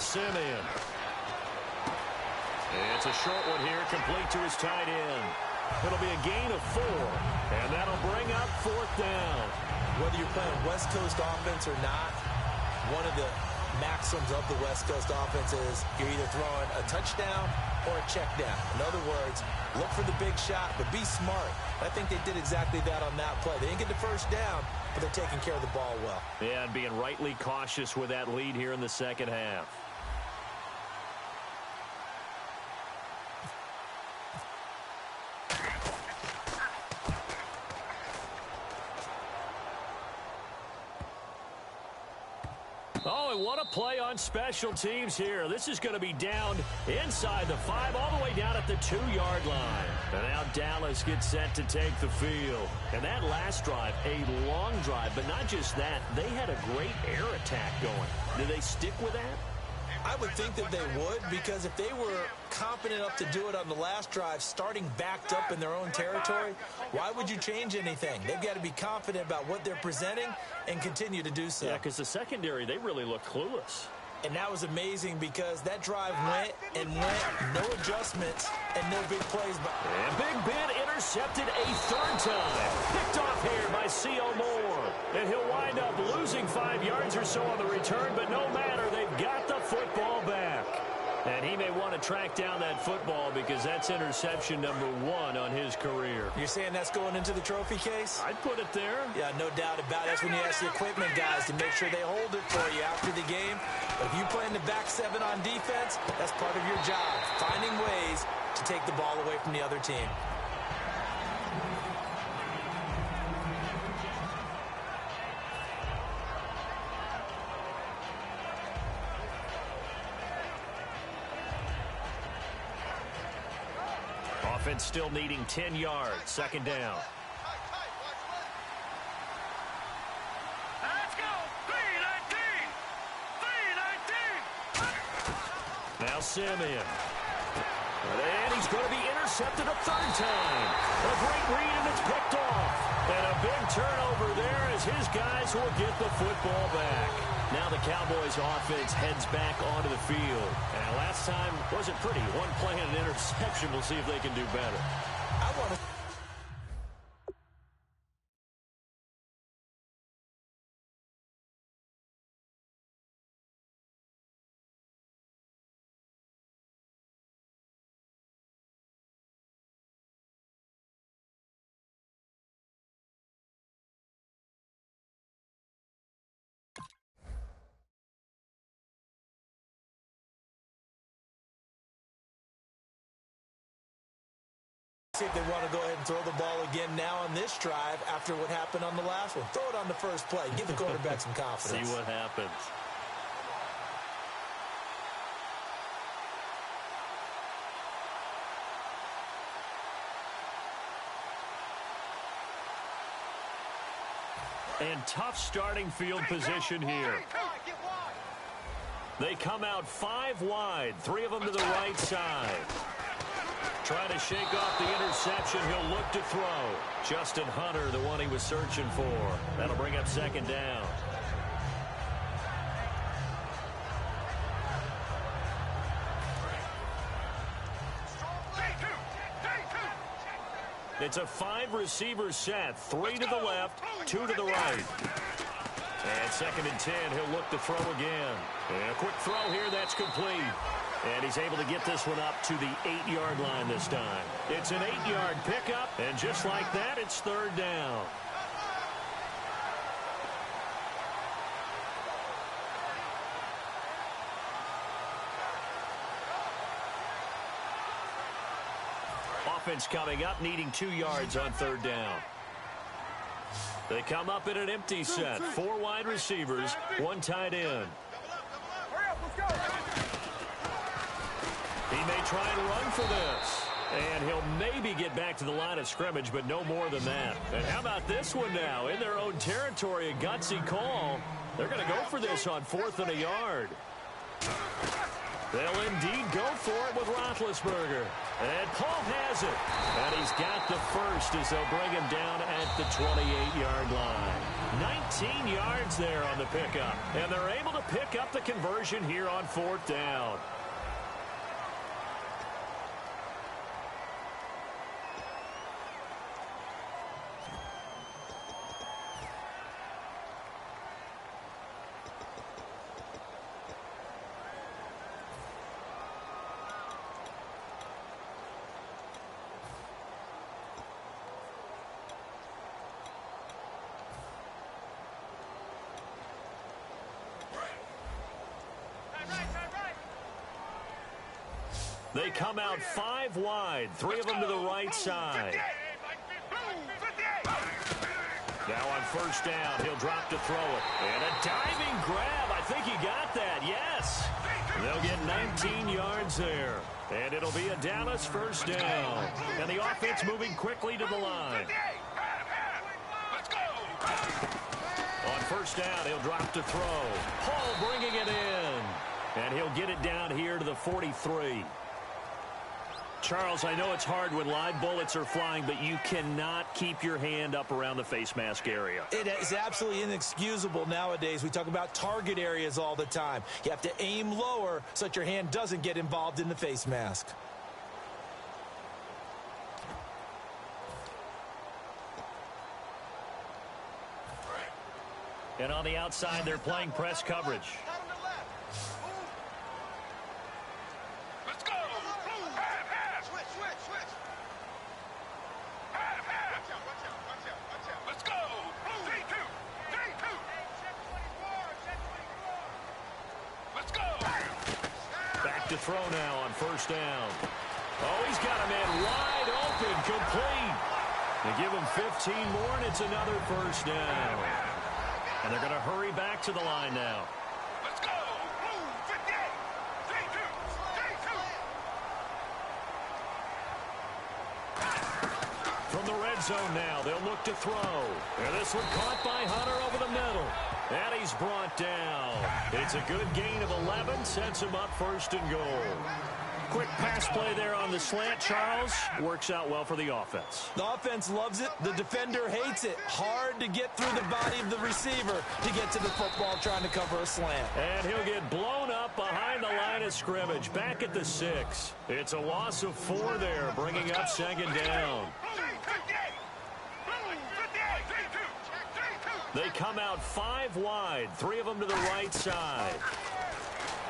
Simeon. It's a short one here, complete to his tight end. It'll be a gain of 4, and that'll bring up 4th down. Whether you're playing West Coast offense or not, one of the maxims of the West Coast offense is you're either throwing a touchdown or a check down. In other words, look for the big shot, but be smart. I think they did exactly that on that play. They didn't get the first down, but they're taking care of the ball well. Yeah, and being rightly cautious with that lead here in the second half. Oh, and what a play on special teams here. This is going to be down inside the 5, all the way down at the 2-yard line. And now Dallas gets set to take the field. And that last drive, a long drive, but not just that. They had a great air attack going. Did they stick with that? I would think that they would, because if they were confident enough to do it on the last drive, starting backed up in their own territory, why would you change anything? They've got to be confident about what they're presenting and continue to do so. Yeah, because the secondary, they really look clueless. And that was amazing because that drive went and went, no adjustments, and no big plays. And Big Ben intercepted a 3rd time. Picked off here by C.O. Moore. And he'll wind up losing 5 yards or so on the return, but no matter, they've got the football back. And he may want to track down that football because that's interception number 1 on his career. You're saying that's going into the trophy case? I'd put it there. Yeah, no doubt about it. That's when you ask the equipment guys to make sure they hold it for you after the game. But if you play in the back 7 on defense, that's part of your job, finding ways to take the ball away from the other team. Offense still needing 10 yards. 2nd down. Let's go. 3-19. 3-19. Now Simeon. And he's going to be intercepted a 3rd time. A great read, and it's picked off. And a big turnover there as his guys will get the football back. Now the Cowboys offense heads back onto the field. And last time wasn't pretty. 1 play and an interception. We'll see if they can do better. I want to... See if they want to go ahead and throw the ball again now on this drive after what happened on the last one. Throw it on the first play. Give the quarterback some confidence. See what happens. And tough starting field position here. They come out 5 wide, 3 of them to the right side. Trying to shake off the interception. He'll look to throw. Justin Hunter, the one he was searching for. That'll bring up 2nd down. It's a 5-receiver set. 3 to the left, 2 to the right. And 2nd and 10. He'll look to throw again. And a quick throw here. That's complete. And he's able to get this one up to the 8-yard line this time. It's an 8-yard pickup, and just like that, it's 3rd down. Offense coming up, needing 2 yards on 3rd down. They come up in an empty set. 4 wide receivers, 1 tight end. He may try and run for this. And he'll maybe get back to the line of scrimmage, but no more than that. And how about this one now? In their own territory, a gutsy call. They're going to go for this on 4th and a yard. They'll indeed go for it with Roethlisberger. And Paul has it. And he's got the first as they'll bring him down at the 28-yard line. 19 yards there on the pickup. And they're able to pick up the conversion here on 4th down. They come out 5 wide, 3 of them to the right side. Now on 1st down, he'll drop to throw it. And a diving grab. I think he got that. Yes. They'll get 19 yards there. And it'll be a Dallas 1st down. And the offense moving quickly to the line. On 1st down, he'll drop to throw. Paul bringing it in. And he'll get it down here to the 43. Charles, I know it's hard when live bullets are flying, but you cannot keep your hand up around the face mask area. It is absolutely inexcusable nowadays. We talk about target areas all the time. You have to aim lower so that your hand doesn't get involved in the face mask. And on the outside, they're playing press coverage. To throw now on 1st down. Oh, he's got a man wide open, complete. They give him 15 more, and it's another 1st down. And they're going to hurry back to the line now. Let's go. 58. 32. From the red zone now, they'll look to throw. And this one caught by Hunter over the middle. And he's brought down. It's a good gain of 11, sets him up 1st and goal. Quick pass play there on the slant, Charles. Works out well for the offense. The offense loves it. The defender hates it. Hard to get through the body of the receiver to get to the football trying to cover a slant. And he'll get blown up behind the line of scrimmage. Back at the 6. It's a loss of 4 there, bringing up 2nd down. They come out 5 wide, 3 of them to the right side.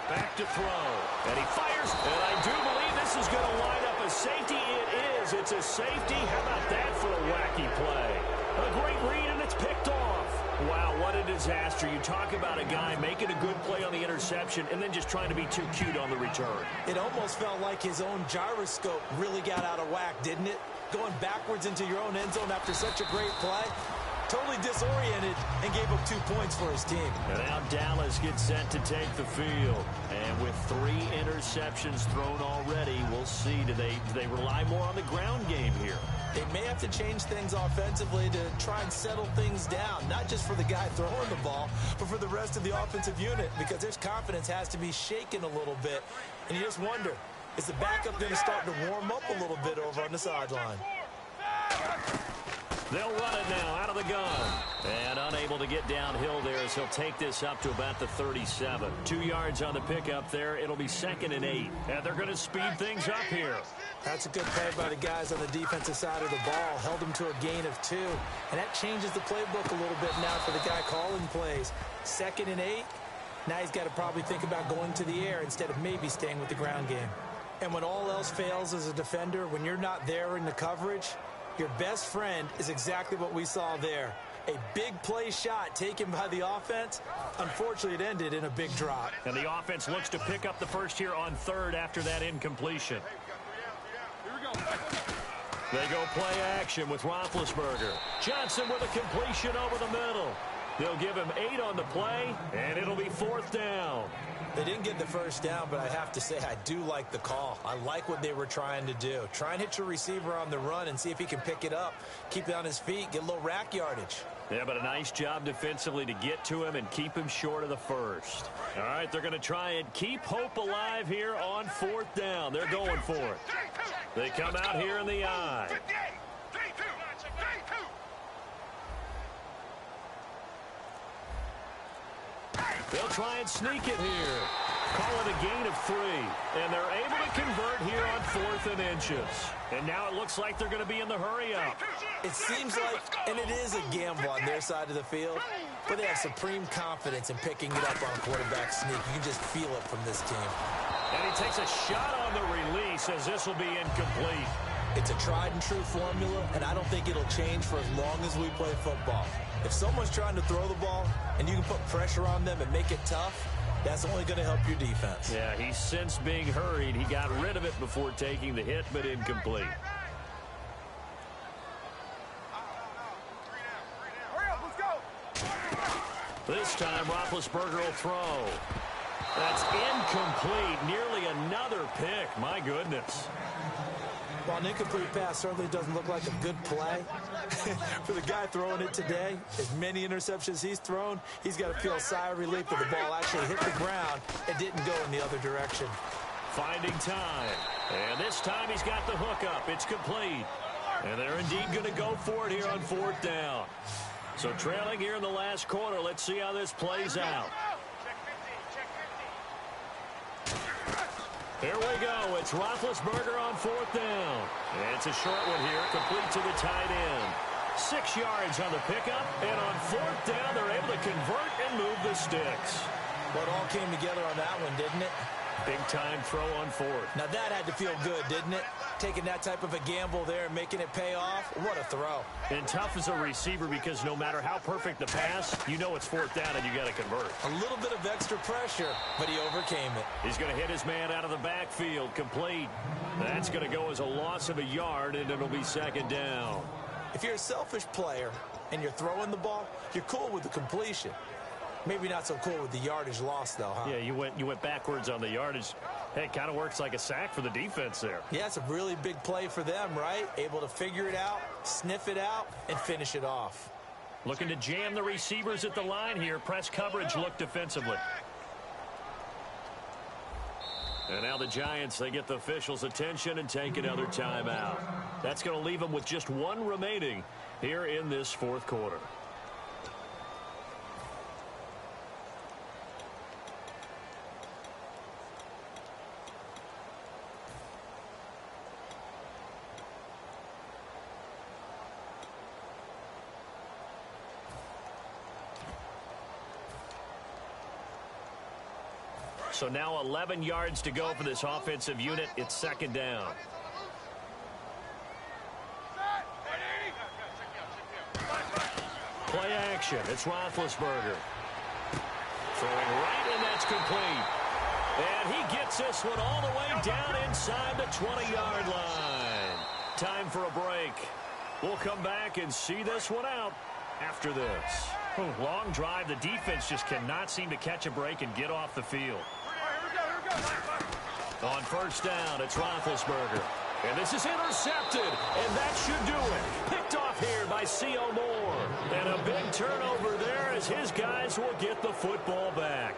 Back to throw, and he fires, and I do believe this is going to wind up a safety. It is. It's a safety. How about that for a wacky play? A great read, and it's picked off. Wow, what a disaster. You talk about a guy making a good play on the interception and then just trying to be too cute on the return. It almost felt like his own gyroscope really got out of whack, didn't it? Going backwards into your own end zone after such a great play. Totally disoriented and gave up 2 points for his team. And now Dallas gets set to take the field. And with 3 interceptions thrown already, we'll see. Do they rely more on the ground game here? They may have to change things offensively to try and settle things down, not just for the guy throwing the ball, but for the rest of the offensive unit, because their confidence has to be shaken a little bit. And you just wonder, is the backup going to start to warm up a little bit over on the sideline? They'll run it now out of the gun. And unable to get downhill there as he'll take this up to about the 37. 2 yards on the pickup there. It'll be 2nd and 8. And they're going to speed things up here. That's a good play by the guys on the defensive side of the ball. Held them to a gain of 2. And that changes the playbook a little bit now for the guy calling plays. 2nd and 8. Now he's got to probably think about going to the air instead of maybe staying with the ground game. And when all else fails as a defender, when you're not there in the coverage, your best friend is exactly what we saw there. A big play shot taken by the offense. Unfortunately, it ended in a big drop. And the offense looks to pick up the first here on 3rd after that incompletion. They go play action with Roethlisberger. Johnson with a completion over the middle. They'll give him 8 on the play, and it'll be 4th down. They didn't get the first down, but I have to say I do like the call. I like what they were trying to do. Try and hit your receiver on the run and see if he can pick it up. Keep it on his feet, get a little rack yardage. Yeah, but a nice job defensively to get to him and keep him short of the first. All right, they're going to try and keep hope alive here on 4th down. They're going for it. They come out here in the eye. They'll try and sneak it here. Call it a gain of 3. And they're able to convert here on 4th and inches. And now it looks like they're going to be in the hurry-up. It seems like, and it is a gamble on their side of the field, but they have supreme confidence in picking it up on a quarterback sneak. You can just feel it from this team. And he takes a shot on the release as this will be incomplete. It's a tried-and-true formula, and I don't think it'll change for as long as we play football. If someone's trying to throw the ball and you can put pressure on them and make it tough, that's only going to help your defense. Yeah, he's since being hurried. He got rid of it before taking the hit, but incomplete. Hurry up, let's go. This time, Roethlisberger will throw. That's incomplete. Nearly another pick. My goodness. While an incomplete pass certainly doesn't look like a good play, for the guy throwing it today, as many interceptions he's thrown, he's got to feel a sigh of relief that the ball actually hit the ground and didn't go in the other direction. Finding time. And this time he's got the hook up. It's complete. And they're indeed going to go for it here on 4th down. So trailing here in the last quarter. Let's see how this plays out. Here we go. It's Roethlisberger on 4th down. And it's a short one here, complete to the tight end. 6 yards on the pickup, and on 4th down, they're able to convert and move the sticks. Well, it all came together on that one, didn't it? Big-time throw on 4th. Now, that had to feel good, didn't it? Taking that type of a gamble there and making it pay off. What a throw. And tough as a receiver because no matter how perfect the pass, you know it's 4th down and you got to convert. A little bit of extra pressure, but he overcame it. He's going to hit his man out of the backfield, complete. That's going to go as a loss of a yard, and it'll be 2nd down. If you're a selfish player and you're throwing the ball, you're cool with the completion. Maybe not so cool with the yardage loss, though, huh? Yeah, you went backwards on the yardage. Hey, it kind of works like a sack for the defense there. Yeah, it's a really big play for them, right? Able to figure it out, sniff it out, and finish it off. Looking to jam the receivers at the line here. Press coverage look defensively. And now the Giants, they get the officials' attention and take another timeout. That's going to leave them with just 1 remaining here in this 4th quarter. So now 11 yards to go for this offensive unit. It's 2nd down. Play action. It's Roethlisberger. Throwing right, and that's complete. And he gets this one all the way down inside the 20-yard line. Time for a break. We'll come back and see this one out after this. Long drive. The defense just cannot seem to catch a break and get off the field. On 1st down, it's Roethlisberger. And this is intercepted, and that should do it. Picked off here by C.O. Moore. And a big turnover there as his guys will get the football back.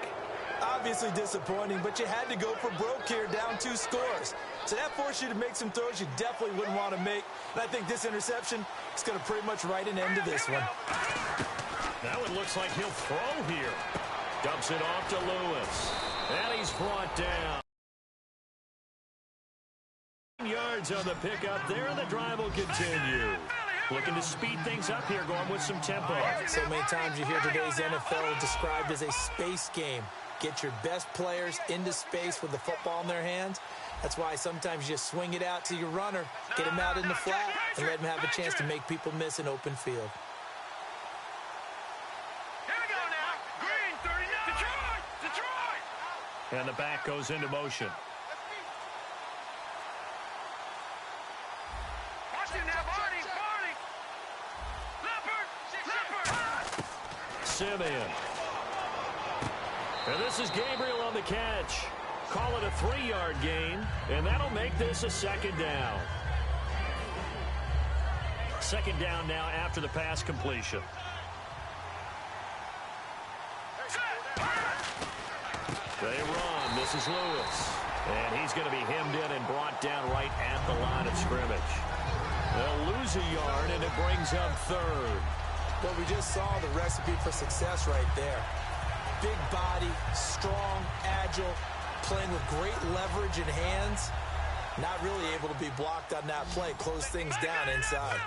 Obviously disappointing, but you had to go for broke here, down 2 scores. So that forced you to make some throws you definitely wouldn't want to make. And I think this interception is going to pretty much write an end to this one. That one looks like he'll throw here. Dumps it off to Lewis. And he's brought down. Yards on the pickup there, and the drive will continue. Looking to speed things up here, going with some tempo. So many times you hear today's NFL described as a space game. Get your best players into space with the football in their hands. That's why sometimes you swing it out to your runner, get him out in the flat, and let him have a chance to make people miss an open field. Here we go now. Green, 39. Detroit! And the back goes into motion. Watch it now. Simeon. And this is Gabriel on the catch. Call it a 3-yard gain, and that'll make this a second down. Second down now after the pass completion. They run. This is Lewis. And he's going to be hemmed in and brought down right at the line of scrimmage. They'll lose a yard, and it brings up third. Well, we just saw the recipe for success right there. Big body, strong, agile, playing with great leverage in hands. Not really able to be blocked on that play. Close things down inside.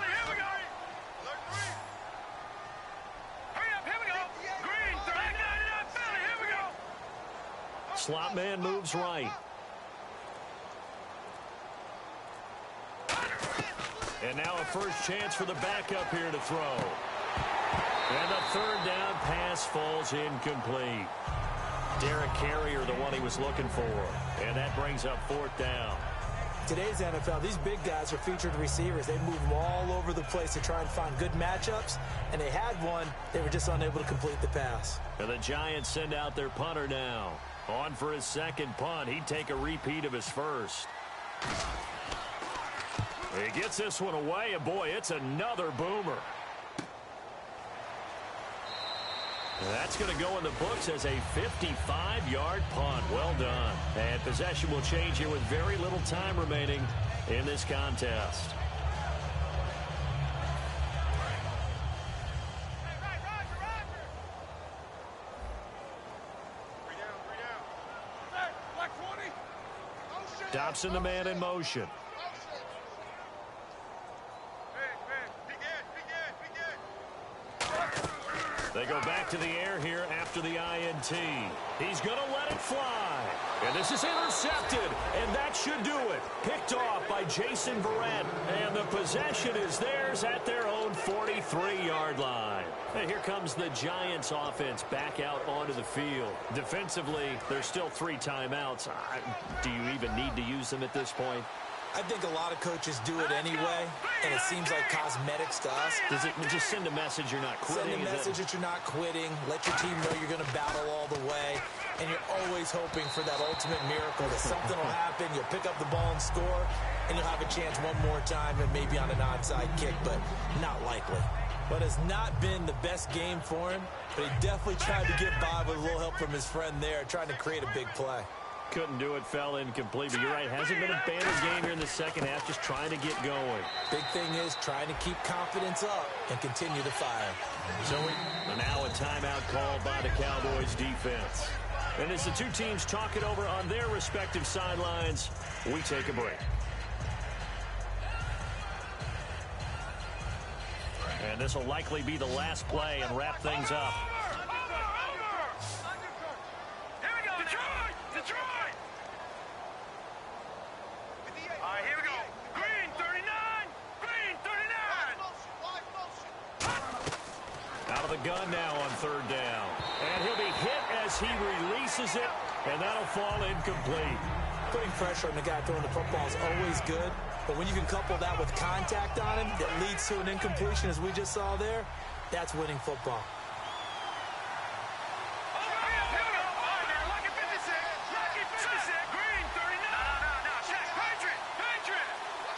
Slot man moves right. And now a first chance for the backup here to throw. And the third down pass falls incomplete. Derek Carrier, the one he was looking for. And that brings up fourth down. Today's NFL, these big guys are featured receivers. They move them all over the place to try and find good matchups. And they had one. They were just unable to complete the pass. And the Giants send out their punter now. On for his second punt. He'd take a repeat of his first. He gets this one away, and boy, it's another boomer. That's going to go in the books as a 55-yard punt. Well done. And possession will change here with very little time remaining in this contest. Dobson, the man in motion. They go back to the air here after the INT. He's going to let it fly. And this is intercepted, and that should do it. Picked off by Jason Verrett, and the possession is theirs at their own 43-yard line. And here comes the Giants offense back out onto the field. Defensively, there's still 3 timeouts. Do you even need to use them at this point? I think a lot of coaches do it anyway, and it seems like cosmetics to us. Does it just send a message you're not quitting? Send a message that you're not quitting. Let your team know you're going to battle all the way, and you're always hoping for that ultimate miracle that something will happen, you'll pick up the ball and score, and you'll have a chance one more time and maybe on an onside kick, but not likely. But it's not been the best game for him, but he definitely tried to get by with a little help from his friend there, trying to create a big play. Couldn't do it, fell incomplete. But you're right, hasn't been a banner game here in the second half, just trying to get going. Big thing is trying to keep confidence up and continue to fire. So now a timeout called by the Cowboys defense. And as the two teams talk it over on their respective sidelines, we take a break. And this will likely be the last play and wrap things up. Out of the gun now on third down. And he'll be hit as he releases it, and that'll fall incomplete. Putting pressure on the guy throwing the football is always good, but when you can couple that with contact on him that leads to an incompletion, as we just saw there, that's winning football.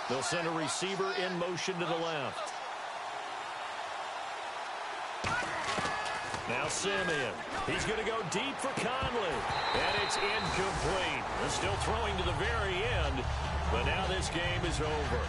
They'll send a receiver in motion to the left. Now Simeon. He's going to go deep for Conley. And it's incomplete. They're still throwing to the very end. But now this game is over.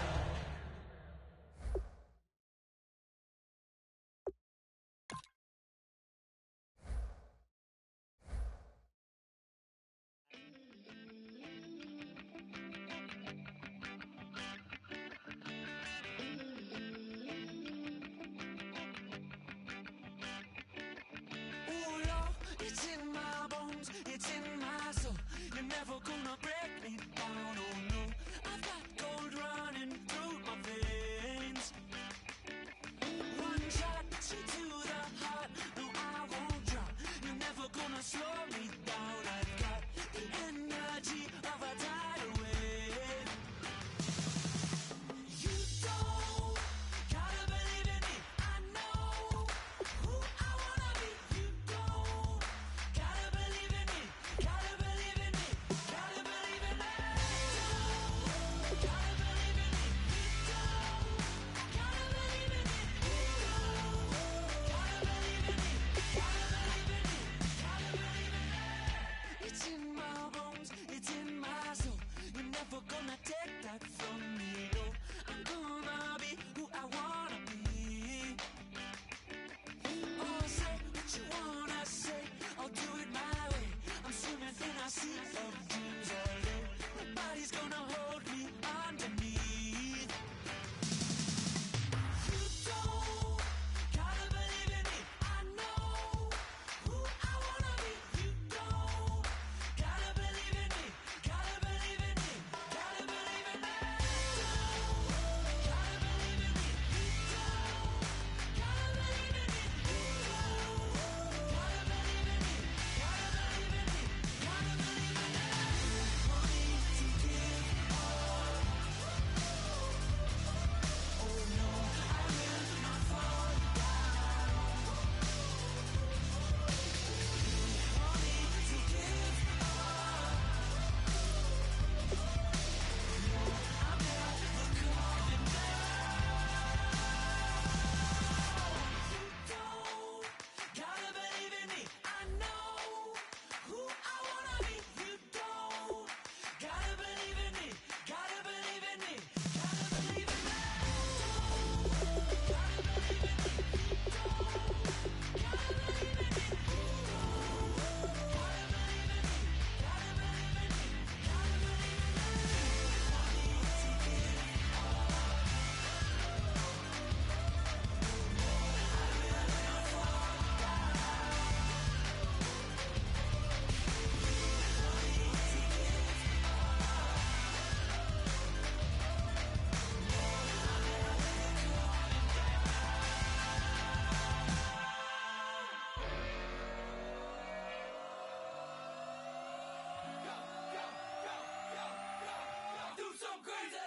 some crazy.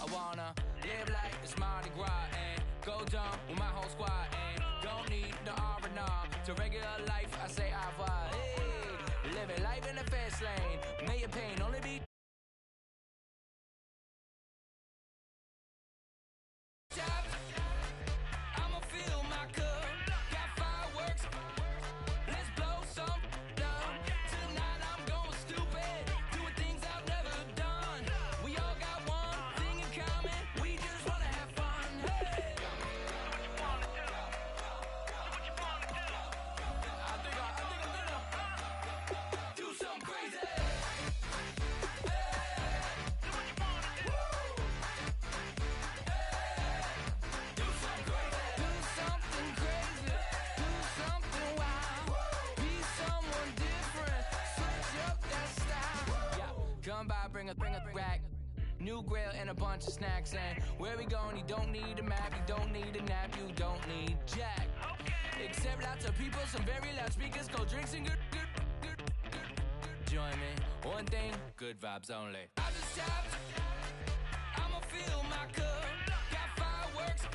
I wanna live like it's Mardi Gras and go dumb with my whole squad and don't need the R&R to regular life. I say au revoir. Hey, living life in the fast lane. May your pain only be. I'ma fill my cup. Got fireworks. Let's blow some down. Tonight I'm going stupid. Doing things I've never done. We all got one thing in common. We just wanna have fun. Hey. I think I'm gonna do something crazy. Come by, bring a rack. New grill and a bunch of snacks. And where we going, you don't need a map. You don't need a nap. You don't need jack. Except lots of people, some very loud speakers, cold drinks and good. Join me. One thing, good vibes only. I just tapped. I'ma fill my cup. Got fireworks.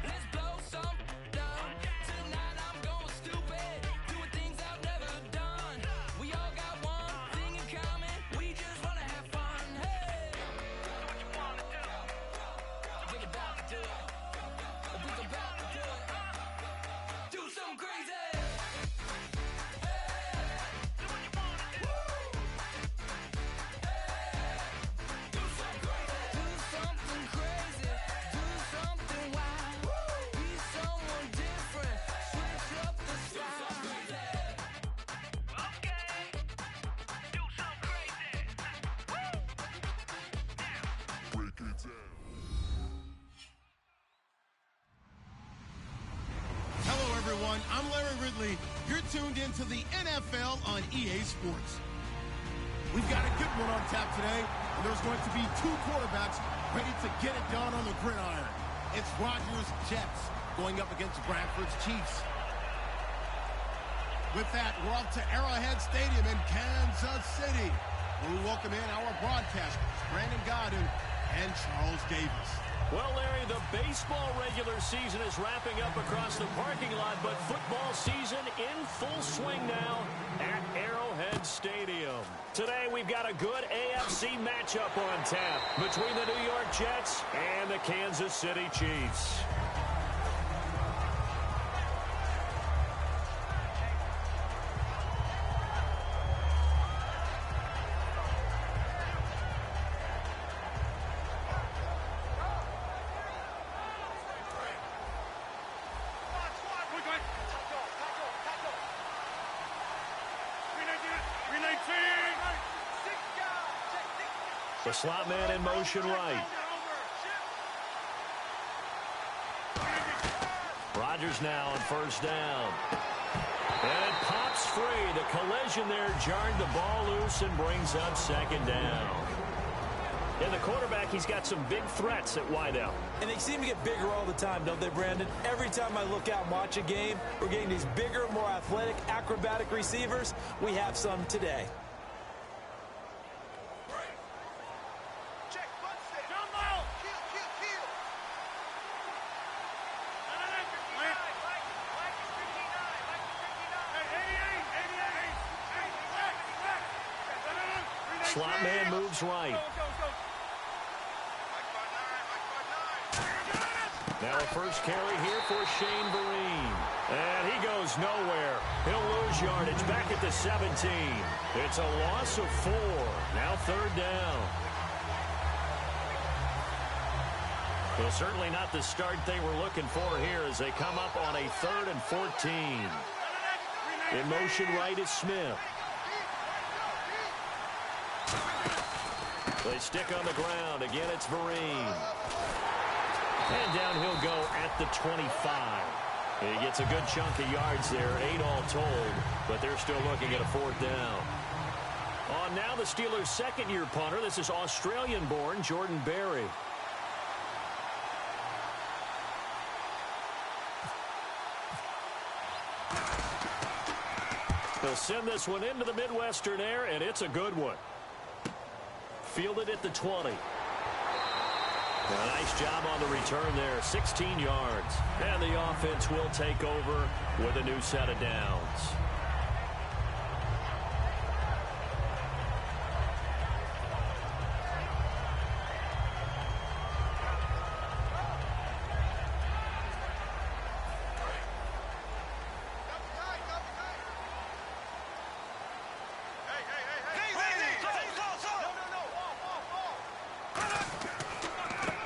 Let's blow some down. Tonight I'm going stupid. Doing things I've never done. We all got one thing in common. We just wanna have fun. Hey. Think about to do it. Think about to do it. Do something crazy. Everyone, I'm Larry Ridley. You're tuned into the NFL on EA Sports. We've got a good one on tap today, and there's going to be two quarterbacks ready to get it done on the gridiron. It's Rodgers' Jets going up against Bradford's Chiefs. With that, we're off to Arrowhead Stadium in Kansas City, where we welcome in our broadcasters, Brandon Godden and Charles Davis. Well, Larry, the baseball regular season is wrapping up across the parking lot, but football season in full swing now at Arrowhead Stadium. Today, we've got a good AFC matchup on tap between the New York Jets and the Kansas City Chiefs. The slot man in motion right. Rodgers now on first down. And it pops free. The collision there jarred the ball loose and brings up second down. And the quarterback, he's got some big threats at wideout. And they seem to get bigger all the time, don't they, Brandon? Every time I look out and watch a game, we're getting these bigger, more athletic, acrobatic receivers. We have some today. Slot man moves right. Now a first carry here for Shane Vereen. And he goes nowhere. He'll lose yardage back at the 17. It's a loss of 4. Now third down. Well, certainly not the start they were looking for here as they come up on a 3rd and 14. In motion right is Smith. They stick on the ground. Again, it's Vereen. And down he'll go at the 25. He gets a good chunk of yards there, 8 all told, but they're still looking at a 4th down. On now the Steelers' second-year punter. This is Australian-born Jordan Berry. They'll send this one into the Midwestern air, and it's a good one. Fielded at the 20. A nice job on the return there, 16 yards. And the offense will take over with a new set of downs.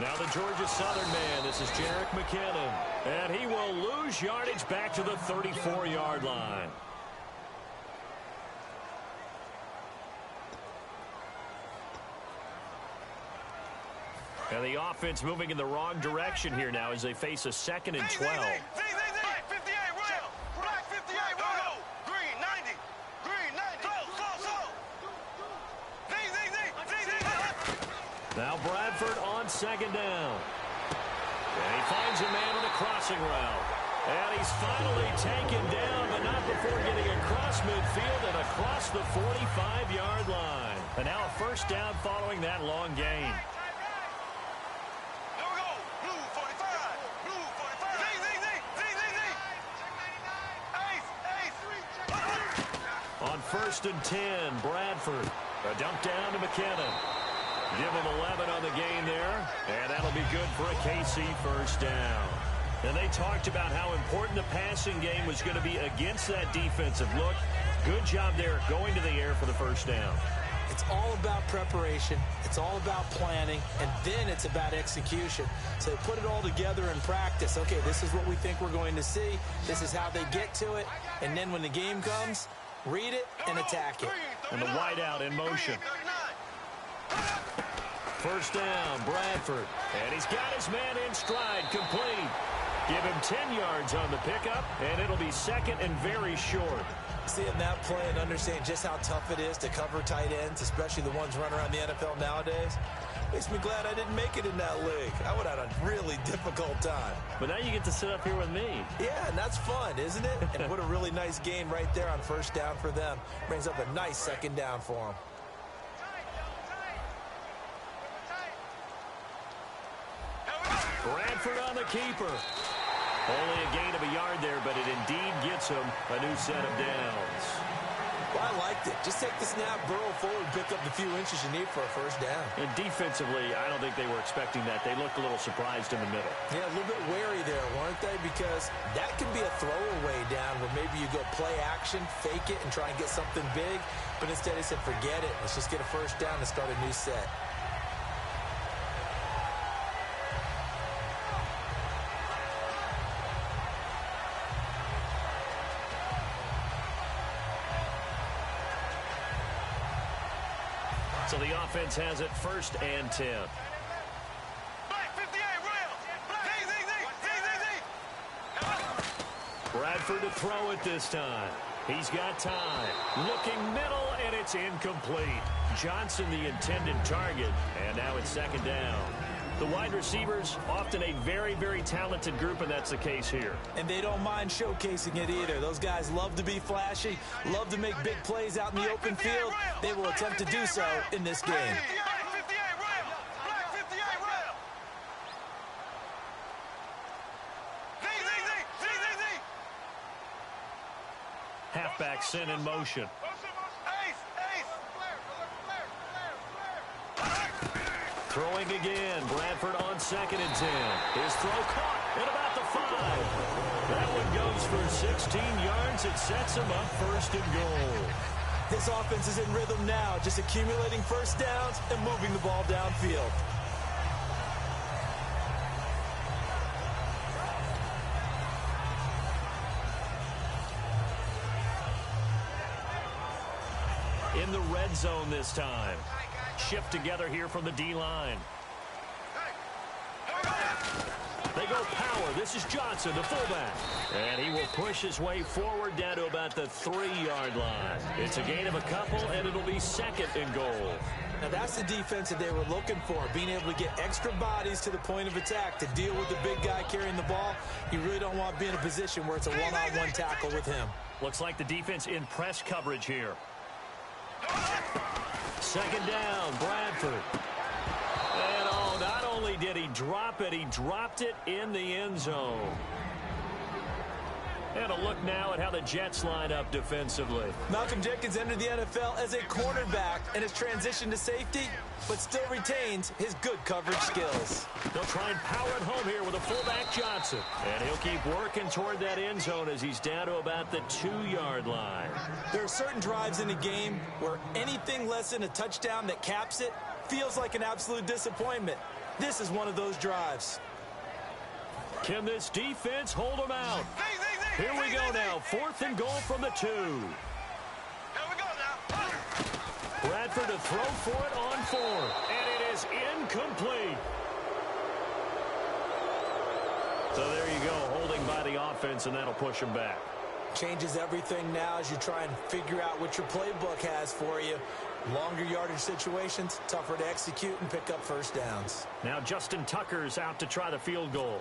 Now the Georgia Southern man, this is Jerick McKinnon. And he will lose yardage back to the 34-yard line. And the offense moving in the wrong direction here now as they face a 2nd and 12. Now Bradford on 2nd down. And he finds a man on a crossing route. And he's finally taken down, but not before getting across midfield and across the 45-yard line. And now a 1st down following that long gain. On 1st and 10, Bradford. A dump down to McKinnon. Give him 11 on the gain there, and that'll be good for a KC 1st down. And they talked about how important the passing game was going to be against that defensive look. Good job there going to the air for the 1st down. It's all about preparation. It's all about planning, and then it's about execution. So they put it all together in practice. Okay, this is what we think we're going to see. This is how they get to it. And then when the game comes, read it and attack it. And the wideout in motion. 1st down, Bradford. And he's got his man in stride, complete. Give him 10 yards on the pickup, and it'll be 2nd and very short. Seeing that play and understanding just how tough it is to cover tight ends, especially the ones running around the NFL nowadays, makes me glad I didn't make it in that league. I would have had a really difficult time. But now you get to sit up here with me. Yeah, and that's fun, isn't it? And what a really nice gain right there on 1st down for them. Brings up a nice 2nd down for them. Bradford on the keeper. Only a gain of a yard there, but it indeed gets him a new set of downs. Well, I liked it. Just take the snap, burrow forward, pick up the few inches you need for a 1st down. And defensively, I don't think they were expecting that. They looked a little surprised in the middle. Yeah, a little bit wary there, weren't they? Because that could be a throwaway down where maybe you go play action, fake it, and try and get something big. But instead they said, forget it. Let's just get a 1st down and start a new set. So the offense has it 1st and 10. Bradford to throw it this time. He's got time. Looking middle, and it's incomplete. Johnson the intended target, and now it's 2nd down. The wide receivers, often a very, very talented group, and that's the case here. And they don't mind showcasing it either. Those guys love to be flashy, love to make big plays out in the open field. They will attempt to do so in this game. Halfback sent in motion. Throwing again. Bradford on 2nd and 10. His throw caught at about the 5. That one goes for 16 yards. It sets him up 1st and goal. This offense is in rhythm now, just accumulating 1st downs and moving the ball downfield. In the red zone this time. Shift together here from the D-line. They go power. This is Johnson, the fullback. And he will push his way forward down to about the 3-yard line. It's a gain of a couple, and it'll be 2nd and goal. Now that's the defense that they were looking for, being able to get extra bodies to the point of attack to deal with the big guy carrying the ball. You really don't want to be in a position where it's a one-on-one tackle with him. Looks like the defense in press coverage here. Second down, Bradford. And not only did he drop it, he dropped it in the end zone. And a look now at how the Jets line up defensively. Malcolm Jenkins entered the NFL as a cornerback and has transitioned to safety, but still retains his good coverage skills. They'll try and power it home here with a fullback Johnson. And he'll keep working toward that end zone as he's down to about the 2-yard line. There are certain drives in a game where anything less than a touchdown that caps it feels like an absolute disappointment. This is one of those drives. Can this defense hold them out? Here we go now. 4th and goal from the 2. Here we go now. Bradford to throw for it on 4. And it is incomplete. So there you go, holding by the offense, and that'll push him back. Changes everything now as you try and figure out what your playbook has for you. Longer yardage situations, tougher to execute and pick up first downs. Now Justin Tucker's out to try the field goal.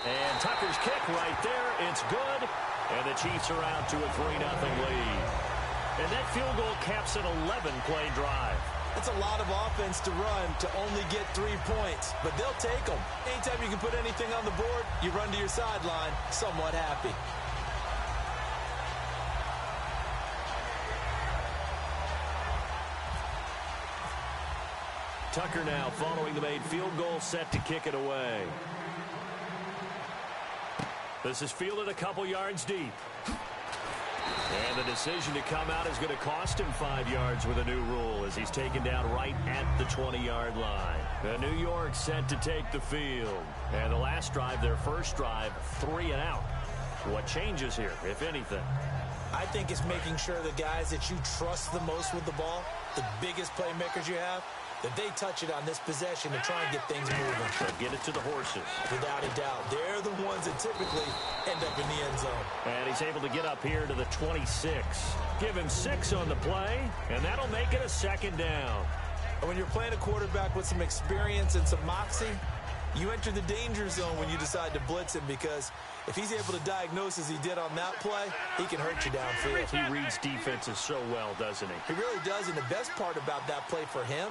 And Tucker's kick right there. It's good. And the Chiefs are out to a 3-0 lead. And that field goal caps an 11-play drive. That's a lot of offense to run to only get 3 points, but they'll take them. Anytime you can put anything on the board, you run to your sideline somewhat happy. Tucker now following the made field goal, set to kick it away. This is fielded a couple yards deep. And the decision to come out is going to cost him 5 yards with a new rule as he's taken down right at the 20-yard line. New York set to take the field. And the last drive, their first drive, 3 and out. What changes here, if anything? I think it's making sure the guys that you trust the most with the ball, the biggest playmakers you have, that they touch it on this possession to try and get things moving. So get it to the horses. Without a doubt. They're the ones that typically end up in the end zone. And he's able to get up here to the 26. Give him 6 on the play, and that'll make it a second down. And when you're playing a quarterback with some experience and some moxie, you enter the danger zone when you decide to blitz him, because if he's able to diagnose as he did on that play, he can hurt you downfield. He reads defenses so well, doesn't he? He really does, and the best part about that play for him,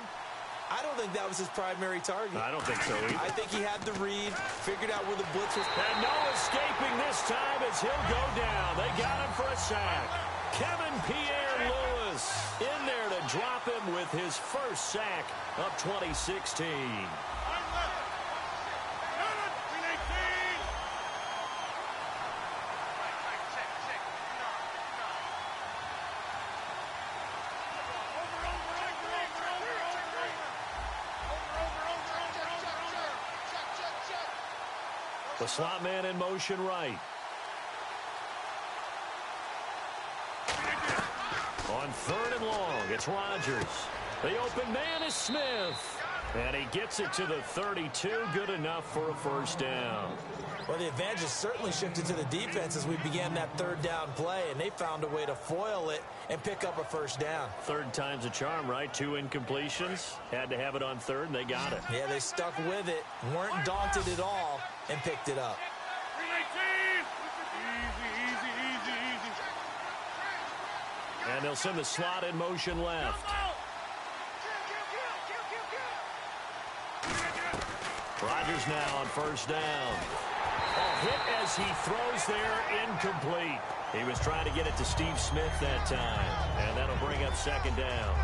I don't think that was his primary target. I don't think so either. I think he had the read, figured out where the blitz was. And no escaping this time as he'll go down. They got him for a sack. Kevin Pierre-Louis in there to drop him with his first sack of 2016. The slot man in motion right. On 3rd and long, it's Rodgers. The open man is Smith. And he gets it to the 32. Good enough for a first down. Well, the advantage has certainly shifted to the defense as we began that 3rd down play, and they found a way to foil it and pick up a first down. 3rd time's a charm, right? 2 incompletions. Had to have it on 3rd, and they got it. Yeah, they stuck with it, weren't daunted at all, and picked it up. And they'll send the slot in motion left. Rodgers now on first down. A hit as he throws there, incomplete. He was trying to get it to Steve Smith that time, and that'll bring up 2nd down.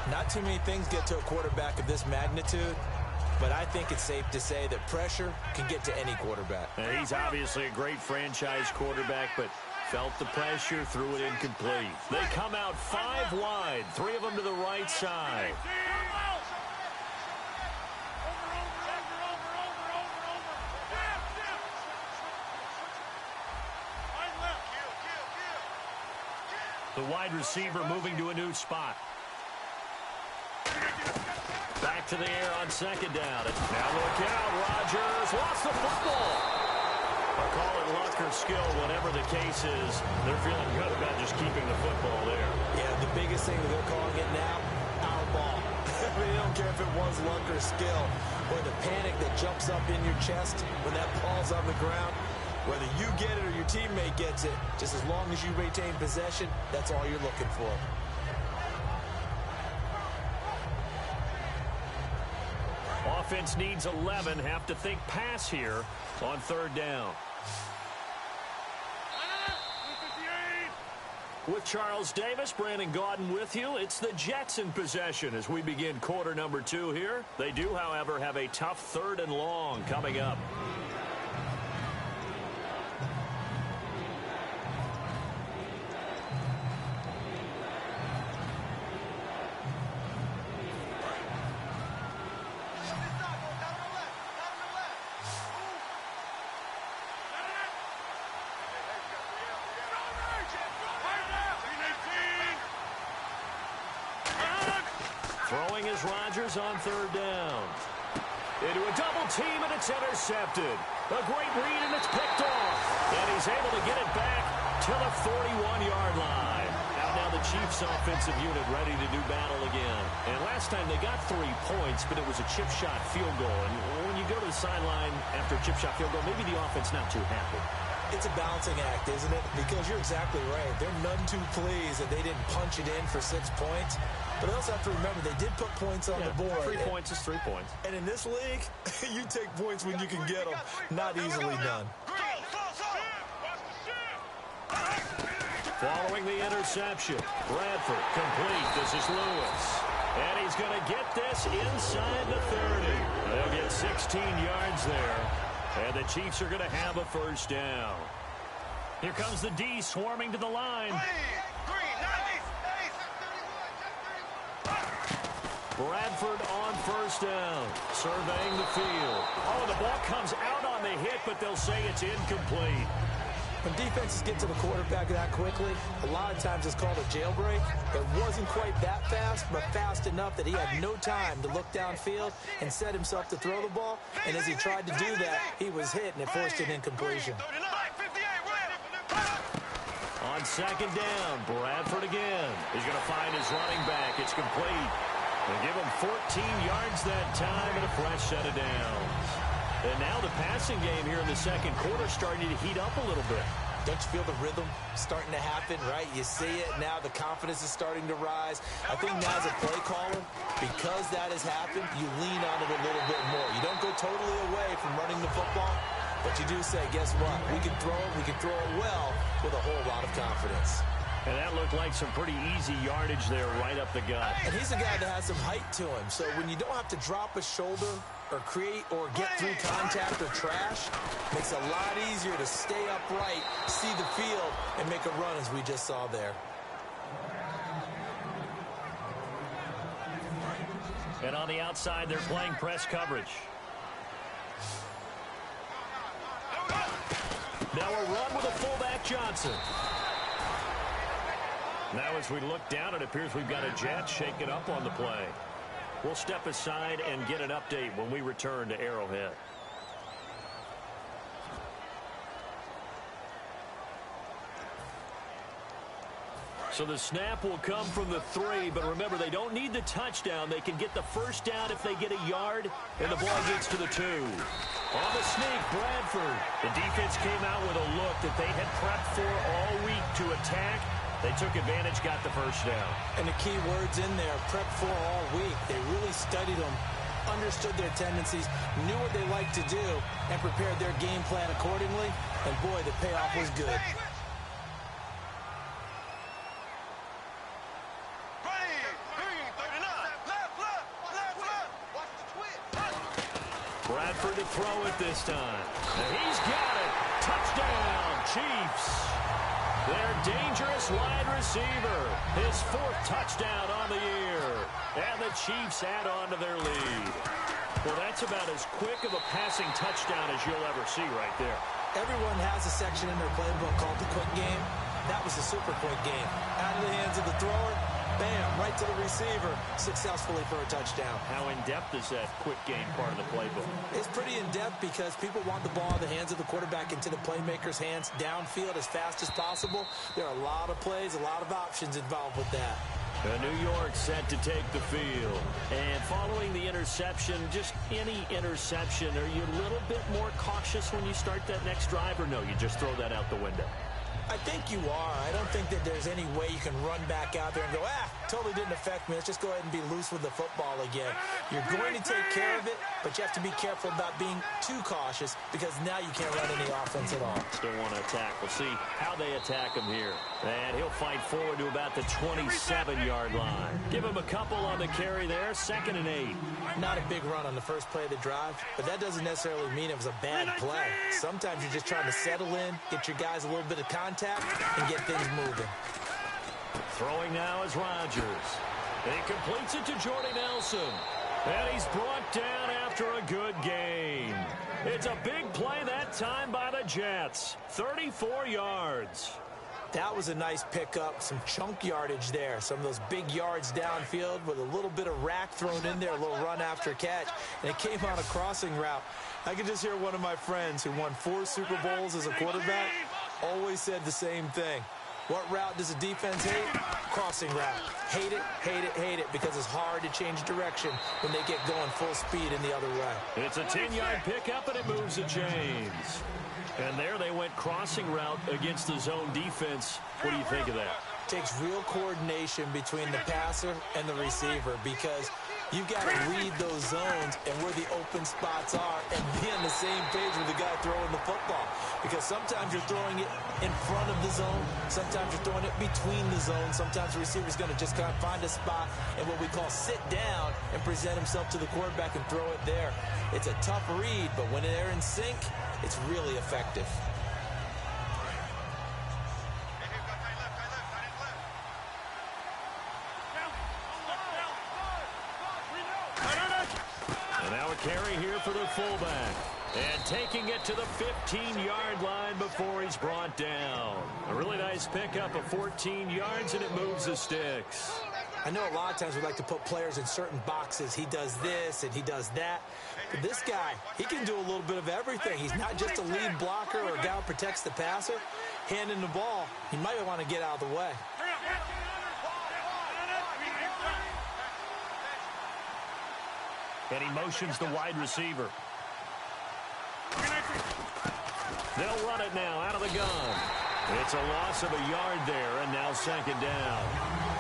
Not too many things get to a quarterback of this magnitude, but I think it's safe to say that pressure can get to any quarterback. And he's obviously a great franchise quarterback, but felt the pressure, threw it incomplete. They come out 5 wide, 3 of them to the right side. The wide receiver moving to a new spot. Back to the air on 2nd down. Now look out, Rodgers lost the football. I'll call it luck or skill, whatever the case is. They're feeling good about just keeping the football there. care if it was luck or skill, or the panic that jumps up in your chest when that ball's on the ground. Whether you get it or your teammate gets it, just as long as you retain possession, that's all you're looking for. Offense needs 11. Have to think pass here on third down. With Charles Davis, Brandon Gaudin with you. It's the Jets in possession as we begin quarter number 2 here. They do, however, have a tough 3rd and long coming up. Throwing is Rodgers on third down. Into a double team, and it's intercepted. A great read, and it's picked off. And he's able to get it back to the 41-yard line. Out now the Chiefs offensive unit ready to do battle again. And last time they got 3 points, but it was a chip shot field goal. And when you go to the sideline after a chip shot field goal, maybe the offense not too happy. It's a balancing act, isn't it? Because you're exactly right. They're none too pleased that they didn't punch it in for 6 points. But they also have to remember they did put points on the board. 3 points is 3 points. And in this league, you take points when you can get them. Not easily done. Following the interception, Bradford complete. This is Lewis. And he's going to get this inside the 30. They'll get 16 yards there. And the Chiefs are going to have a first down. Here comes the D swarming to the line. Bradford on first down, surveying the field. Oh, the ball comes out on the hit, but they'll say it's incomplete. When defenses get to the quarterback that quickly, a lot of times it's called a jailbreak. It wasn't quite that fast, but fast enough that he had no time to look downfield and set himself to throw the ball. And as he tried to do that, he was hit, and it forced an incompletion. On second down, Bradford again. He's going to find his running back. It's complete. They give him 14 yards that time and a fresh set of downs. And now the passing game here in the second quarter starting to heat up a little bit. Don't you feel the rhythm starting to happen, right? You see it now. The confidence is starting to rise. I think now as a play caller, because that has happened, you lean on it a little bit more. You don't go totally away from running the football, but you do say, guess what? We can throw it well with a whole lot of confidence. And that looked like some pretty easy yardage there right up the gut. And he's a guy that has some height to him. So when you don't have to drop a shoulder or create or get through contact or trash, makes it a lot easier to stay upright, see the field, and make a run as we just saw there. And on the outside, they're playing press coverage. Now a run with a fullback Johnson. Now as we look down, it appears we've got a Jet shaking up on the play. We'll step aside and get an update when we return to Arrowhead. So the snap will come from the 3, but remember, they don't need the touchdown. They can get the first down if they get a yard, and the ball gets to the 2. On the sneak, Bradford. The defense came out with a look that they had prepped for all week to attack. They took advantage, got the first down. And the key words in there, prep for all week. They really studied them, understood their tendencies, knew what they liked to do, and prepared their game plan accordingly. And boy, the payoff was good. Bradford to throw it this time. And he's got it. Touchdown, Chiefs. Their dangerous wide receiver. His 4th touchdown on the year. And the Chiefs add on to their lead. Well, that's about as quick of a passing touchdown as you'll ever see right there. Everyone has a section in their playbook called the quick game. That was the super quick game. Out of the hands of the thrower, bam, right to the receiver, successfully for a touchdown. How in-depth is that quick game part of the playbook? It's pretty in-depth because people want the ball in the hands of the quarterback into the playmaker's hands downfield as fast as possible. There are a lot of plays, a lot of options involved with that. New York set to take the field. And following the interception, just any interception, are you a little bit more cautious when you start that next drive, or no, you just throw that out the window? I think you are. I don't think that there's any way you can run back out there and go, totally didn't affect me. Let's just go ahead and be loose with the football again. You're going to take care of it, but you have to be careful about being too cautious because now you can't run any offense at all. Still want to attack. We'll see how they attack him here. And he'll fight forward to about the 27-yard line. Give him a couple on the carry there. 2nd and 8. Not a big run on the first play of the drive, but that doesn't necessarily mean it was a bad play. Sometimes you're just trying to settle in, get your guys a little bit of contact, and get things moving. Throwing now is Rodgers. He completes it to Jordy Nelson. And he's brought down after a good gain. It's a big play that time by the Jets. 34 yards. That was a nice pickup, some chunk yardage there. Some of those big yards downfield with a little bit of rack thrown in there, a little run after catch. And it came on a crossing route. I could just hear one of my friends who won 4 Super Bowls as a quarterback always said the same thing. What route does a defense hate? Crossing route. Hate it, hate it, hate it, because it's hard to change direction when they get going full speed in the other way. It's a 10-yard pickup, and it moves to James. And there they went crossing route against the zone defense. What do you think of that? Takes real coordination between the passer and the receiver because you've got to read those zones and where the open spots are and be on the same page with the guy throwing the football. Because sometimes you're throwing it in front of the zone. Sometimes you're throwing it between the zones. Sometimes the receiver's going to just kind of find a spot and what we call sit down and present himself to the quarterback and throw it there. It's a tough read, but when they're in sync, it's really effective. And now a carry here for the fullback. And taking it to the 15-yard line before he's brought down. A really nice pickup of 14 yards, and it moves the sticks. I know a lot of times we like to put players in certain boxes. He does this and he does that. But this guy, he can do a little bit of everything. He's not just a lead blocker or a guy who protects the passer. Handing the ball, he might want to get out of the way. And he motions the wide receiver. They'll run it now out of the gun. It's a loss of a yard there, and now 2nd down.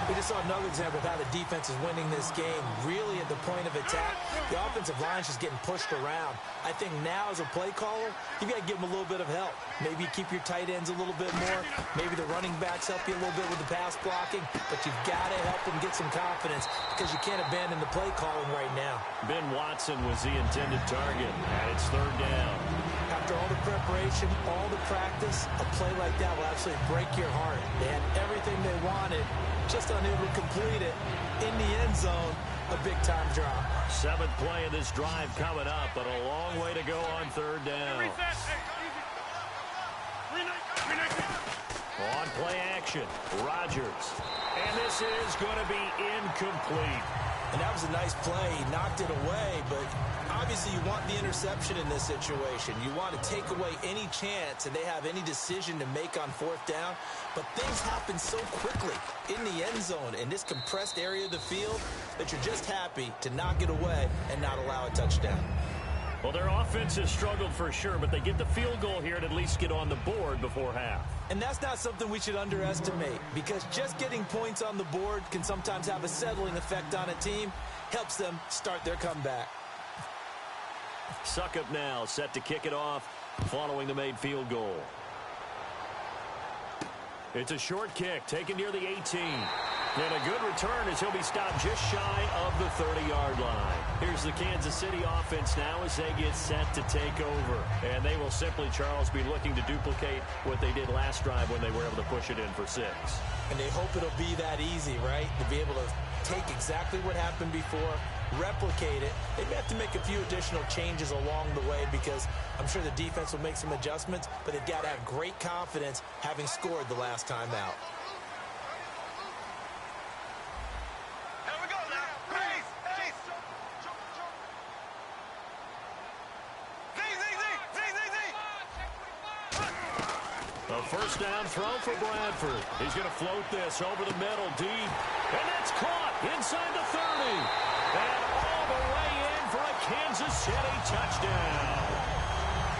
We just saw another example of how the defense is winning this game. Really at the point of attack, the offensive line's just getting pushed around. I think now as a play caller, you got to give them a little bit of help. Maybe keep your tight ends a little bit more. Maybe the running backs help you a little bit with the pass blocking. But you've got to help them get some confidence because you can't abandon the play calling right now. Ben Watson was the intended target, and it's 3rd down. After all the preparation, all the practice, a play like that will absolutely break your heart. They had everything they wanted, just unable to complete it. In the end zone, a big-time drop. 7th play of this drive coming up, but a long way to go on 3rd down. On play action, Rodgers. And this is going to be incomplete. And that was a nice play. He knocked it away, but obviously you want the interception in this situation. You want to take away any chance and they have any decision to make on 4th down. But things happen so quickly in the end zone in this compressed area of the field that you're just happy to knock it away and not allow a touchdown. Well, their offense has struggled for sure, but they get the field goal here and at least get on the board before half. And that's not something we should underestimate because just getting points on the board can sometimes have a settling effect on a team. Helps them start their comeback. Succop now set to kick it off following the made field goal. It's a short kick taken near the 18. And a good return as he'll be stopped just shy of the 30-yard line. Here's the Kansas City offense now as they get set to take over. And they will simply, Charles, be looking to duplicate what they did last drive when they were able to push it in for 6. And they hope it'll be that easy, right? To be able to take exactly what happened before, replicate it. They may have to make a few additional changes along the way because I'm sure the defense will make some adjustments, but they've got to have great confidence having scored the last time out. A first down throw for Bradford. He's going to float this over the middle deep. And that's City touchdown.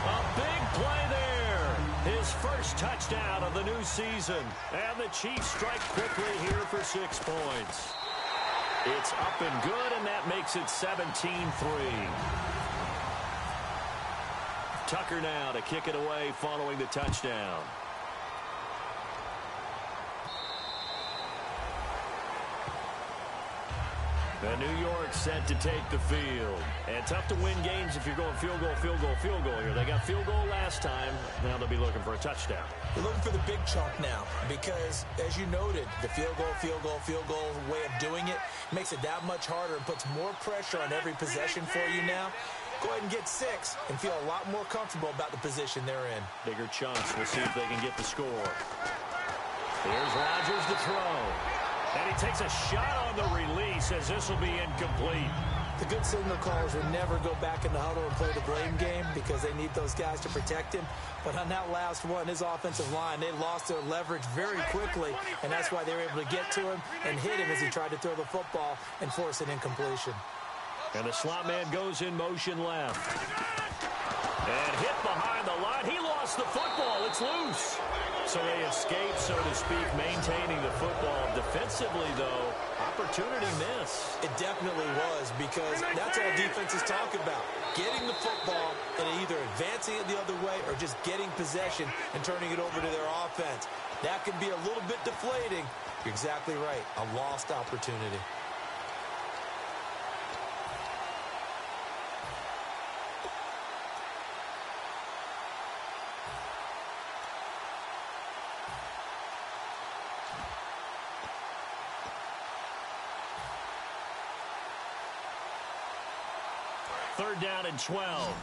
A big play there. His first touchdown of the new season. And the Chiefs strike quickly here for 6 points. It's up and good, and that makes it 17-3. Tucker now to kick it away following the touchdown. And New York set to take the field. And tough to win games if you're going field goal, field goal, field goal here. They got field goal last time. Now they'll be looking for a touchdown. They're looking for the big chunk now because, as you noted, the field goal, field goal, field goal way of doing it makes it that much harder and puts more pressure on every possession for you now. Go ahead and get 6 and feel a lot more comfortable about the position they're in. Bigger chunks. We'll see if they can get the score. Here's Rodgers to throw. And he takes a shot on the release as this will be incomplete. The good signal callers will never go back in the huddle and play the blame game because they need those guys to protect him. But on that last one, his offensive line, they lost their leverage very quickly, and that's why they were able to get to him and hit him as he tried to throw the football and force an incompletion. And the slot man goes in motion left. And hit behind the line. He lost the football. It's loose. So they escape, so to speak, maintaining the football. Defensively, though, opportunity miss. It definitely was because that's all defenses talk about. Getting the football and either advancing it the other way or just getting possession and turning it over to their offense. That can be a little bit deflating. You're exactly right. A lost opportunity. Third down and 12.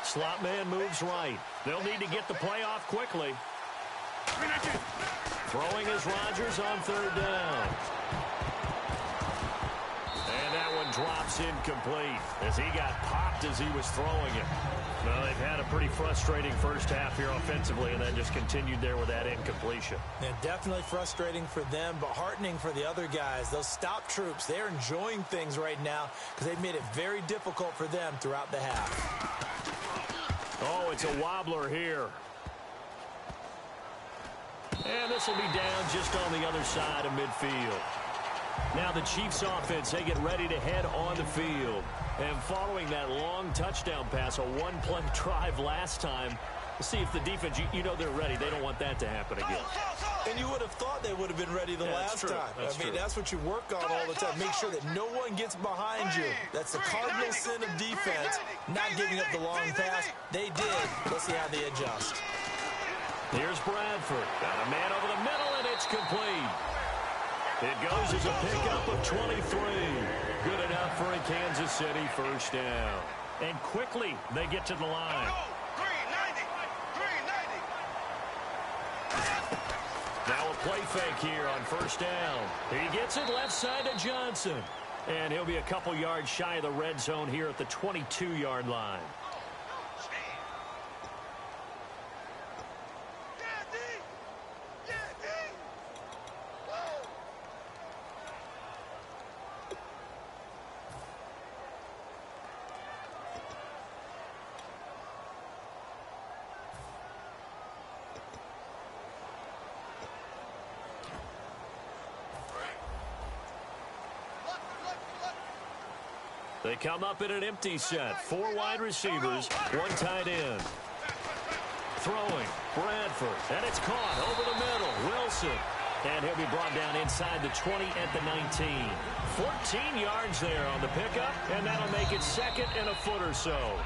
Slot man moves right. They'll need to get the play off quickly. Throwing is Rodgers on third down. And that one drops incomplete as he got popped as he was throwing it. Well, they've had a pretty frustrating first half here offensively, and then just continued there with that incompletion. Yeah, definitely frustrating for them, but heartening for the other guys. Those stop troops, they're enjoying things right now because they've made it very difficult for them throughout the half. Oh, it's a wobbler here. And this will be down just on the other side of midfield. Now the Chiefs offense, they get ready to head on the field. And following that long touchdown pass, a one-play drive last time, we'll see if the defense, you know they're ready. They don't want that to happen again. And you would have thought they would have been ready the last time. That's what you work on all the time. Make sure that no one gets behind you. That's the cardinal sin of defense, not giving up the long pass. They did. Let's see how they adjust. Here's Bradford. Got a man over the middle, and it's complete. It goes as a pickup of 23. Good enough for a Kansas City first down. And quickly, they get to the line. Now a play fake here on first down. He gets it left side to Johnson. And he'll be a couple yards shy of the red zone here at the 22-yard line. They come up in an empty set. 4 wide receivers, 1 tight end. Throwing, Bradford, and it's caught over the middle. Wilson, and he'll be brought down inside the 20 at the 19. 14 yards there on the pickup, and that'll make it second and a foot or so.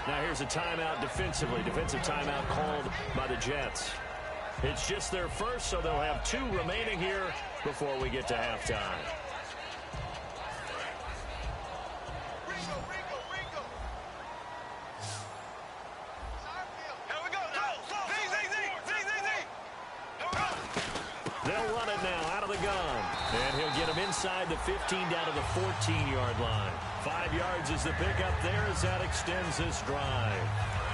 Now here's a timeout defensively. Defensive timeout called by the Jets. It's just their first, so they'll have 2 remaining here before we get to halftime. They'll run it now out of the gun. And he'll get him inside the 15 down to the 14-yard line. 5 yards is the pickup there as that extends this drive.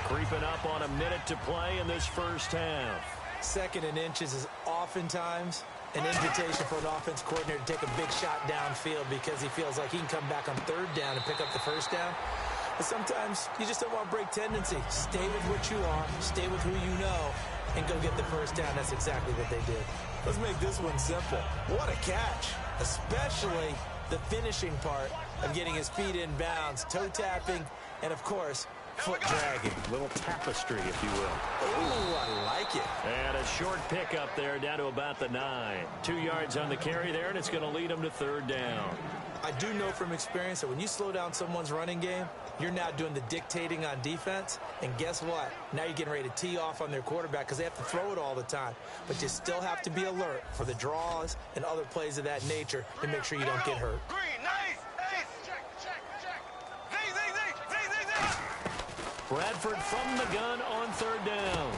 Creeping up on a minute to play in this first half. 2nd and inches is oftentimes An invitation for an offense coordinator to take a big shot downfield because he feels like he can come back on third down and pick up the first down. But sometimes you just don't want to break tendency. Stay with what you are, stay with who you know, and go get the first down. That's exactly what they did. Let's make this one simple. What a catch, especially the finishing part of getting his feet in bounds, toe tapping, and of course, foot dragging. Little tapestry, if you will. Oh, I like it. And a short pickup there down to about the 9. 2 yards on the carry there, and it's going to lead them to third down. I do know from experience that when you slow down someone's running game, you're now doing the dictating on defense. And guess what? Now you're getting ready to tee off on their quarterback because they have to throw it all the time. But you still have to be alert for the draws and other plays of that nature to make sure you don't get hurt. Bradford from the gun on third down.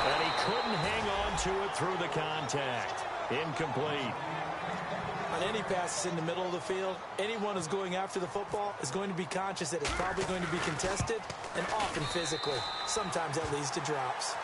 And he couldn't hang on to it through the contact. Incomplete. On any passes in the middle of the field, anyone who's going after the football is going to be conscious that it's probably going to be contested and often physically. Sometimes that leads to drops.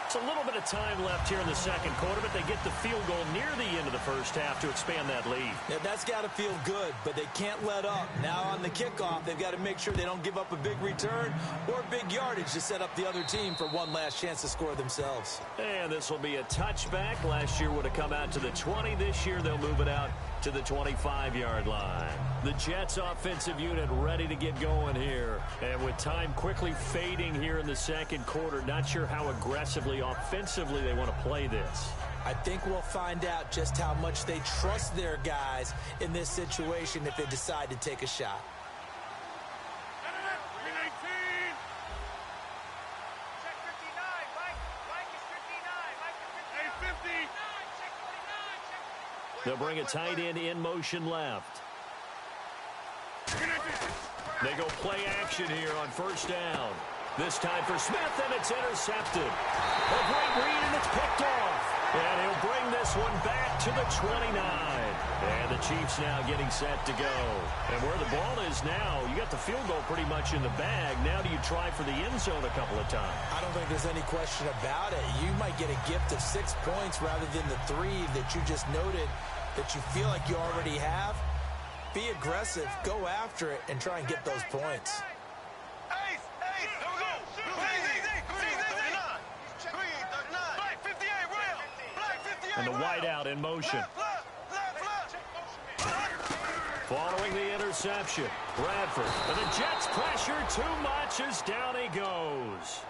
It's a little bit of time left here in the second quarter, but they get the field goal near the end of the first half to expand that lead. Yeah, that's got to feel good, but they can't let up. Now on the kickoff, they've got to make sure they don't give up a big return or big yardage to set up the other team for one last chance to score themselves. And this will be a touchback. Last year would have come out to the 20. This year they'll move it out to the 25-yard line. The Jets offensive unit ready to get going here. And with time quickly fading here in the second quarter, not sure how aggressively, offensively they want to play this. I think we'll find out just how much they trust their guys in this situation if they decide to take a shot. They'll bring a tight end in motion left. They go play action here on first down. This time for Smith, and it's intercepted. A great read, and it's picked off. And he'll bring this one back to the 29. And the Chiefs now getting set to go. And where the ball is now, you got the field goal pretty much in the bag. Now do you try for the end zone a couple of times? I don't think there's any question about it. You might get a gift of 6 points rather than the 3 that you just noted that you feel like you already have. Be aggressive, go after it, and try and get those points. And the wideout in motion. Following the interception, Bradford. And the Jets pressure too much as down he goes.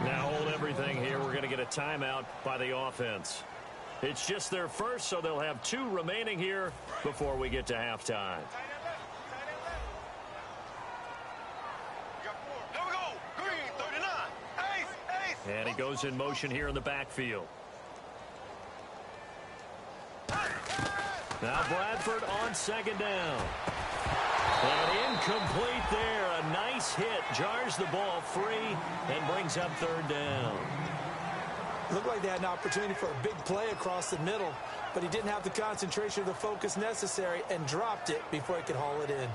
Now hold everything here. We're going to get a timeout by the offense. It's just their first, so they'll have 2 remaining here before we get to halftime. And he goes in motion here in the backfield. Now Bradford on second down. And incomplete there. A nice hit. Jars the ball free and brings up third down. Looked like they had an opportunity for a big play across the middle, but he didn't have the concentration or the focus necessary and dropped it before he could haul it in.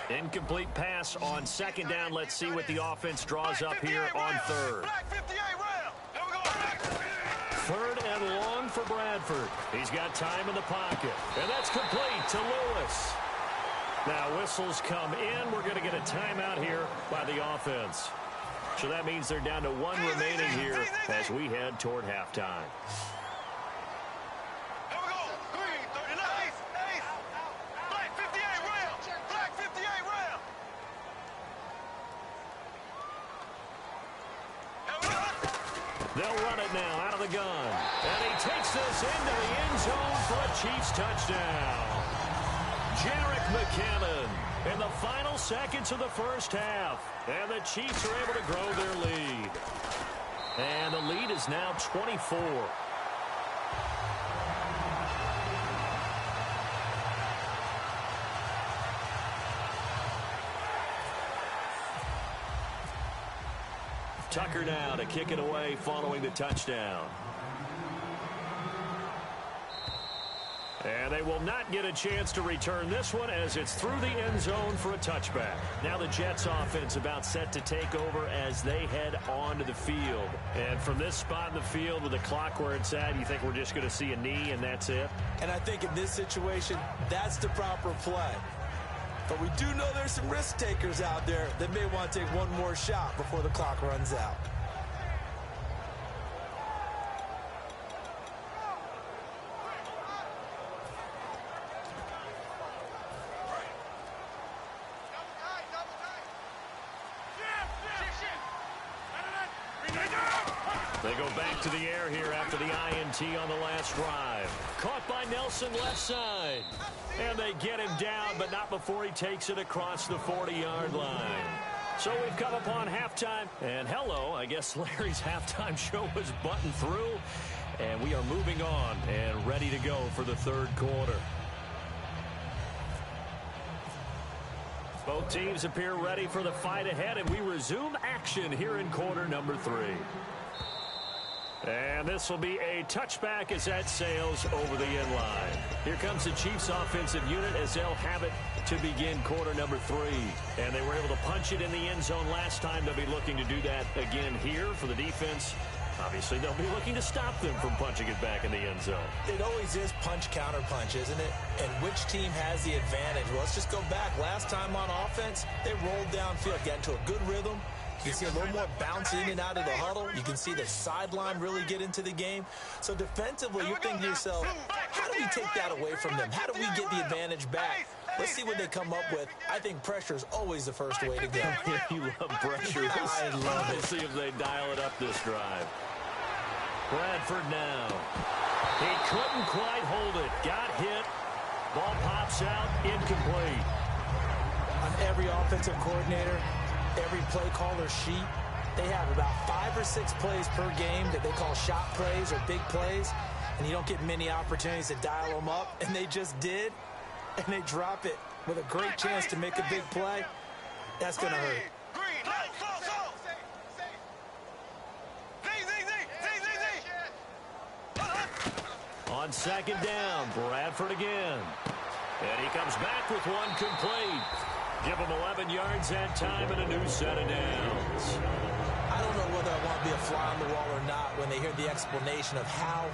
Incomplete pass on second down. Let's see what the offense draws up here on third. Third and long for Bradford. He's got time in the pocket. And that's complete to Lewis. Now whistles come in. We're going to get a timeout here by the offense. So that means they're down to 1 remaining here as we head toward halftime. They'll run it now out of the gun. And he takes this into the end zone for a Chiefs touchdown. Jerick McKinnon in the final seconds of the first half. And the Chiefs are able to grow their lead. And the lead is now 24. Tucker now to kick it away following the touchdown. And And they will not get a chance to return this one as it's through the end zone for a touchback. Now the Jets offense about set to take over as they head onto the field. And from this spot in the field with the clock where it's at, you think we're just going to see a knee and that's it? And I think in this situation, that's the proper play. But we do know there's some risk takers out there that may want to take one more shot before the clock runs out. They go back to the air here after the INT on the last drive. Caught by Nelson left side. And they get him down, but not before he takes it across the 40-yard line. So we've come upon halftime. And hello, I guess Larry's halftime show was buttoned through. And we are moving on and ready to go for the third quarter. Both teams appear ready for the fight ahead, and we resume action here in quarter number 3. And this will be a touchback as that sails over the end line. Here comes the Chiefs offensive unit as they'll have it to begin quarter number 3. And they were able to punch it in the end zone last time. They'll be looking to do that again here for the defense. Obviously, they'll be looking to stop them from punching it back in the end zone. It always is punch-counter-punch, isn't it? And which team has the advantage? Well, let's just go back. Last time on offense, they rolled downfield, got into a good rhythm. You can see a little more bounce in and out of the huddle. You can see the sideline really get into the game. So defensively, you're thinking to yourself, how do we take that away from them? How do we get the advantage back? Let's see what they come up with. I think pressure is always the first way to go. You love pressure. I love it. Let's see if they dial it up this drive. Bradford now. He couldn't quite hold it. Got hit. Ball pops out. Incomplete. On every offensive coordinator, every play caller sheet, they have about 5 or 6 plays per game that they call shot plays or big plays, and you don't get many opportunities to dial them up, and they just did, and they drop it with a great chance to make a big play. That's going to hurt. On second down, Bradford again. And he comes back with one complete. Give him 11 yards that time and a new set of downs. I don't know whether I want to be a fly on the wall or not when they hear the explanation of how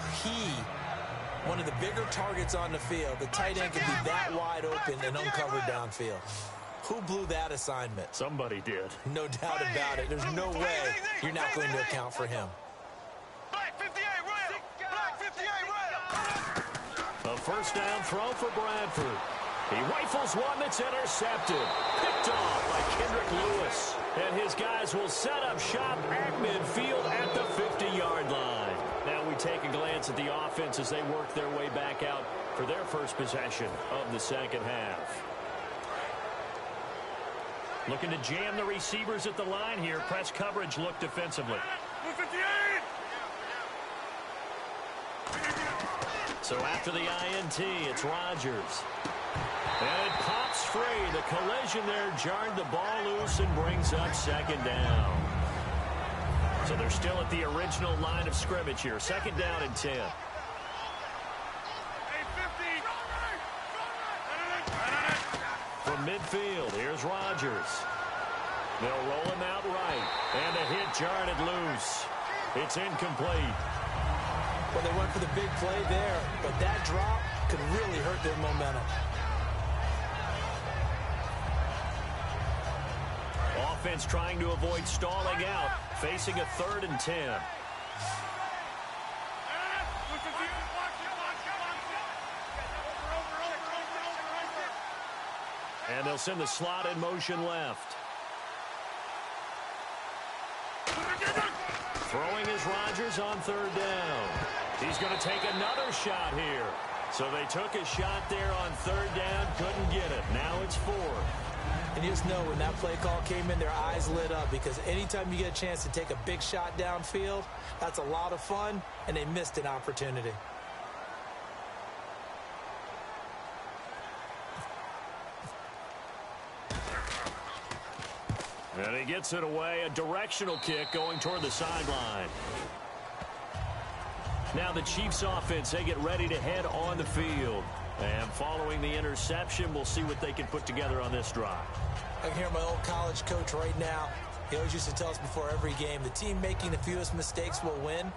one of the bigger targets on the field, the tight end, can be that wide open and uncovered downfield. Who blew that assignment? Somebody did. No doubt about it. There's no way you're not going to account for him. A first down throw for Bradford. He rifles one that's intercepted. Picked off by Kendrick Lewis. And his guys will set up shop at midfield at the 50-yard line. Now we take a glance at the offense as they work their way back out for their first possession of the second half. Looking to jam the receivers at the line here. Press coverage look defensively. So after the INT, it's Rodgers. And it pops free. The collision there jarred the ball loose and brings up second down. So they're still at the original line of scrimmage here. Second down and 10. From midfield, here's Rodgers. They'll roll him out right. And the hit jarred it loose. It's incomplete. Well, they went for the big play there, but that drop could really hurt their momentum. Offense trying to avoid stalling out, facing a 3rd and 10. And they'll send the slot in motion left. Throwing is Rodgers on 3rd down. He's going to take another shot here. So they took a shot there on 3rd down, couldn't get it. Now it's 4th. And you just know when that play call came in, their eyes lit up, because anytime you get a chance to take a big shot downfield, that's a lot of fun, and they missed an opportunity. And he gets it away, a directional kick going toward the sideline. Now the Chiefs offense, they get ready to head on the field. And following the interception, we'll see what they can put together on this drive. I can hear my old college coach right now. He always used to tell us before every game, the team making the fewest mistakes will win.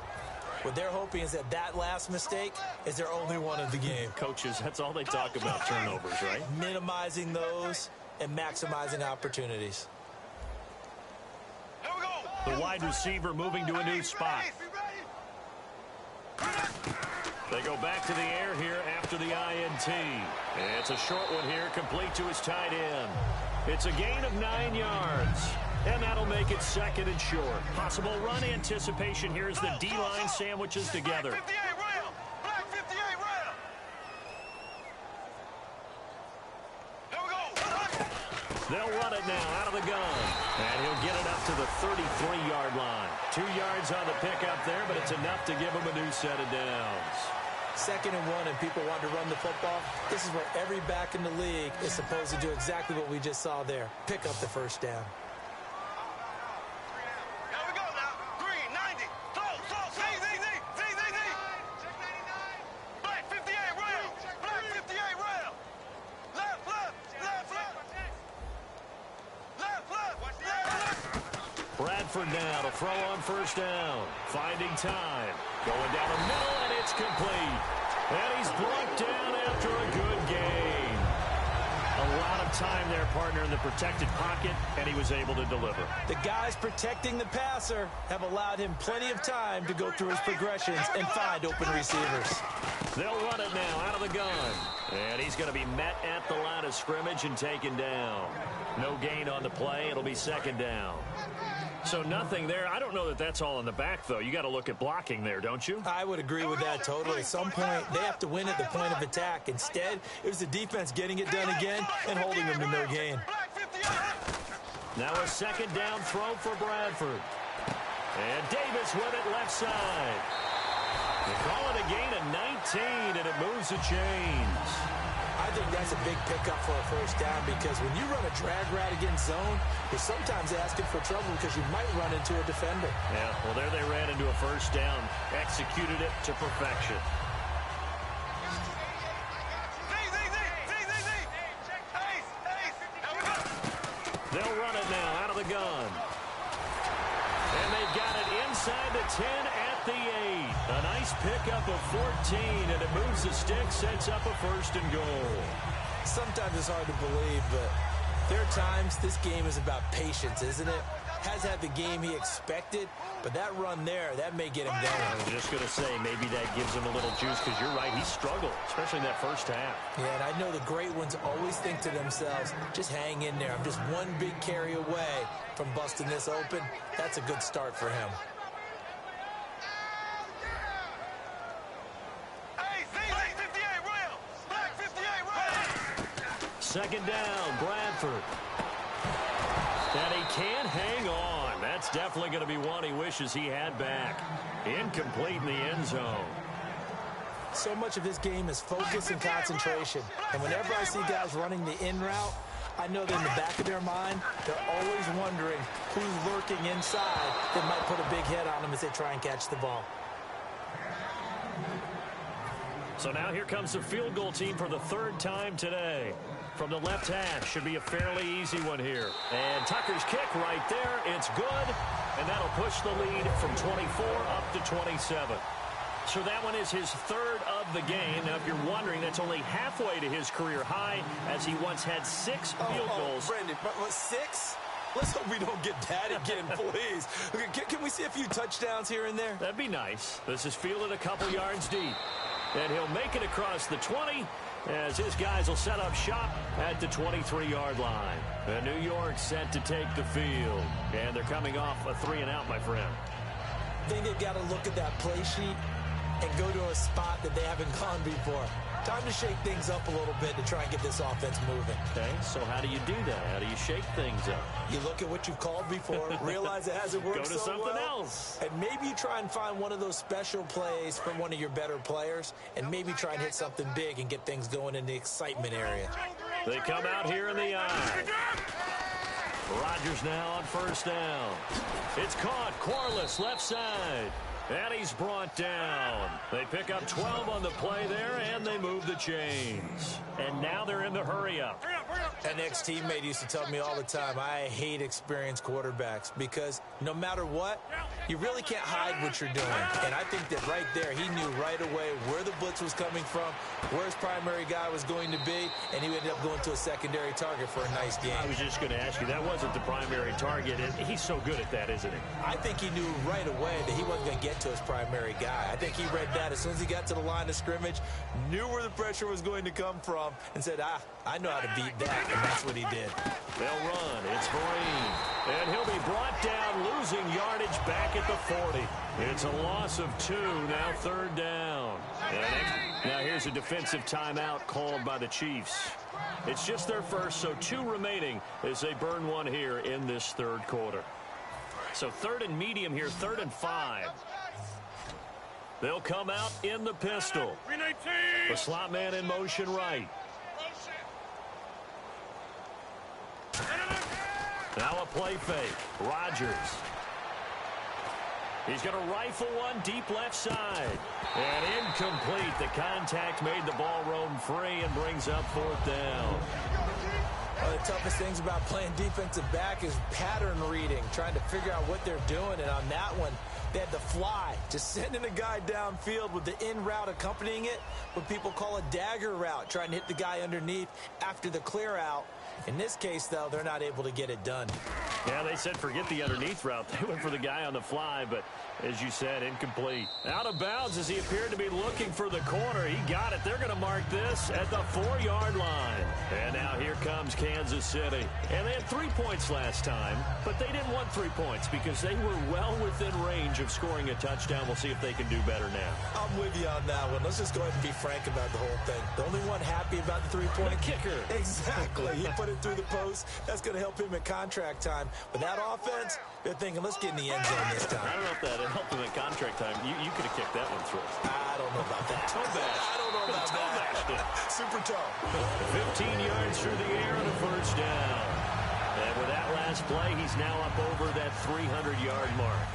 What they're hoping is that last mistake is their only one of the game. Coaches, that's all they talk about, turnovers, right? Minimizing those and maximizing opportunities. Here we go. The wide receiver moving to a new spot. They go back to the air here after the INT. It's a short one here, complete to his tight end. It's a gain of 9 yards. And that'll make it second and short. Possible run anticipation here as the D-line sandwiches together. Black 58 rail. Black 58 rail. Here we go. They'll run it now out of the gun. And he'll get it up to the 33-yard line. 2 yards on the pickup there, but it's enough to give him a new set of downs. 2nd and 1 and people want to run the football. This is where every back in the league is supposed to do exactly what we just saw there. Pick up the first down. Here we go now. Green, 90. Close. Z. Black 58 rail. Black 58 rail. Left. Bradford now to throw on first down. Finding time. Going down the middle, and it's complete. And he's brought down after a good gain. A lot of time there, partner, in the protected pocket, and he was able to deliver. The guys protecting the passer have allowed him plenty of time to go through his progressions and find open receivers. They'll run it now out of the gun. And he's going to be met at the line of scrimmage and taken down. No gain on the play. It'll be second down. So nothing there. I don't know that that's all in the back, though. You got to look at blocking there, don't you? I would agree with that totally. At some point, they have to win at the point of attack. Instead, it was the defense getting it done again and holding them to no gain. Now a second down throw for Bradford. And Davis with it left side. They call it a gain of 19, and it moves the chains. I think that's a big pickup for a first down because when you run a drag route against zone, you're sometimes asking for trouble because you might run into a defender. Yeah, well, there they ran into a first down. Executed it to perfection. They'll run it now out of the gun. And they've got it inside the 10 at the 8. A nice pickup of 14, and it moves the stick, sets up a first and goal. Sometimes it's hard to believe, but there are times this game is about patience, isn't it? Has had the game he expected, but that run there, that may get him going. I was just going to say, maybe that gives him a little juice, because you're right, he struggled, especially in that first half. Yeah, and I know the great ones always think to themselves, just hang in there. I'm just one big carry away from busting this open. That's a good start for him. Second down, Bradford. And he can't hang on. That's definitely going to be one he wishes he had back. Incomplete in the end zone. So much of this game is focus and concentration. And whenever I see guys running the in route, I know that in the back of their mind, they're always wondering who's lurking inside that might put a big hit on them as they try and catch the ball. So now here comes the field goal team for the third time today. From the left hash, should be a fairly easy one here. And Tucker's kick right there, it's good. And that'll push the lead from 24 up to 27. So that one is his third of the game. Now, if you're wondering, that's only halfway to his career high, as he once had 6 field goals. Brandon, but 6? Let's hope we don't get that again, please. Can we see a few touchdowns here and there? That'd be nice. This is fielded a couple yards deep. And he'll make it across the 20 as his guys will set up shop at the 23-yard line. And New York set to take the field. And they're coming off a 3-and-out, my friend. I think they've got to look at that play sheet and go to a spot that they haven't gone before. Time to shake things up a little bit to try and get this offense moving. Okay, so how do you do that? How do you shake things up? You look at what you've called before, realize it hasn't worked Go to so something well, else. and maybe you try and find one of those special plays from one of your better players, and maybe try and hit something big and get things going in the excitement area. They come out here in the eye. Rodgers now on first down. It's caught. Corliss left side. And he's brought down. They pick up 12 on the play there, and they move the chains. And now they're in the hurry-up. An ex-teammate used to tell me all the time, I hate experienced quarterbacks because no matter what, you really can't hide what you're doing. And I think that right there, he knew right away where the blitz was coming from, where his primary guy was going to be, and he ended up going to a secondary target for a nice game. I was just going to ask you, that wasn't the primary target, and he's so good at that, isn't he? I think he knew right away that he wasn't going to get to his primary guy. I think he read that as soon as he got to the line of scrimmage, knew where the pressure was going to come from, and said, I know how to beat that, and that's what he did. They'll run. It's Vereen. And he'll be brought down, losing yardage back at the 40. It's a loss of 2, now third down. Now here's a defensive timeout called by the Chiefs. It's just their first, so 2 remaining as they burn one here in this third quarter. So third and medium here, 3rd and 5. They'll come out in the pistol. The slot man in motion right. Now a play fake. Rodgers. He's going to rifle one deep left side. And incomplete. The contact made the ball roam free and brings up 4th down. One of the toughest things about playing defensive back is pattern reading, trying to figure out what they're doing. And on that one, they had the fly, just sending a guy downfield with the in route accompanying it, what people call a dagger route, trying to hit the guy underneath after the clear out. In this case, though, they're not able to get it done. Yeah, they said forget the underneath route. They went for the guy on the fly, but as you said, incomplete. Out of bounds as he appeared to be looking for the corner. He got it. They're going to mark this at the 4-yard line. And now here comes Kansas City. And they had 3 points last time, but they didn't want 3 points because they were well within range of scoring a touchdown. We'll see if they can do better now. I'm with you on that one. Let's just go ahead and be frank about the whole thing. The only one happy about the 3-point kicker. Exactly. He put it through the post. That's going to help him in contract time. But that offense, they're thinking, let's get in the end zone this time. I don't know if that helped him in contract time. You could have kicked that one through. I don't know about that. Toe bash. I don't know about toe that. Bashed it. Super toe. 15 yards through the air on a first down. And with that last play, he's now up over that 300-yard mark.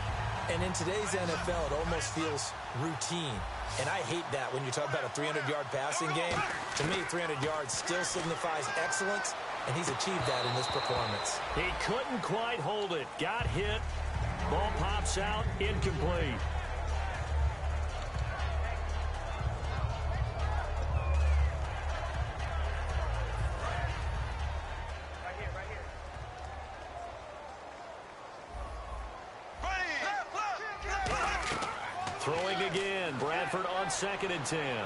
And in today's NFL, it almost feels routine. And I hate that when you talk about a 300-yard passing game. To me, 300 yards still signifies excellence, and he's achieved that in this performance. He couldn't quite hold it. Got hit. Ball pops out. Incomplete. Throwing again. Bradford on 2nd and 10.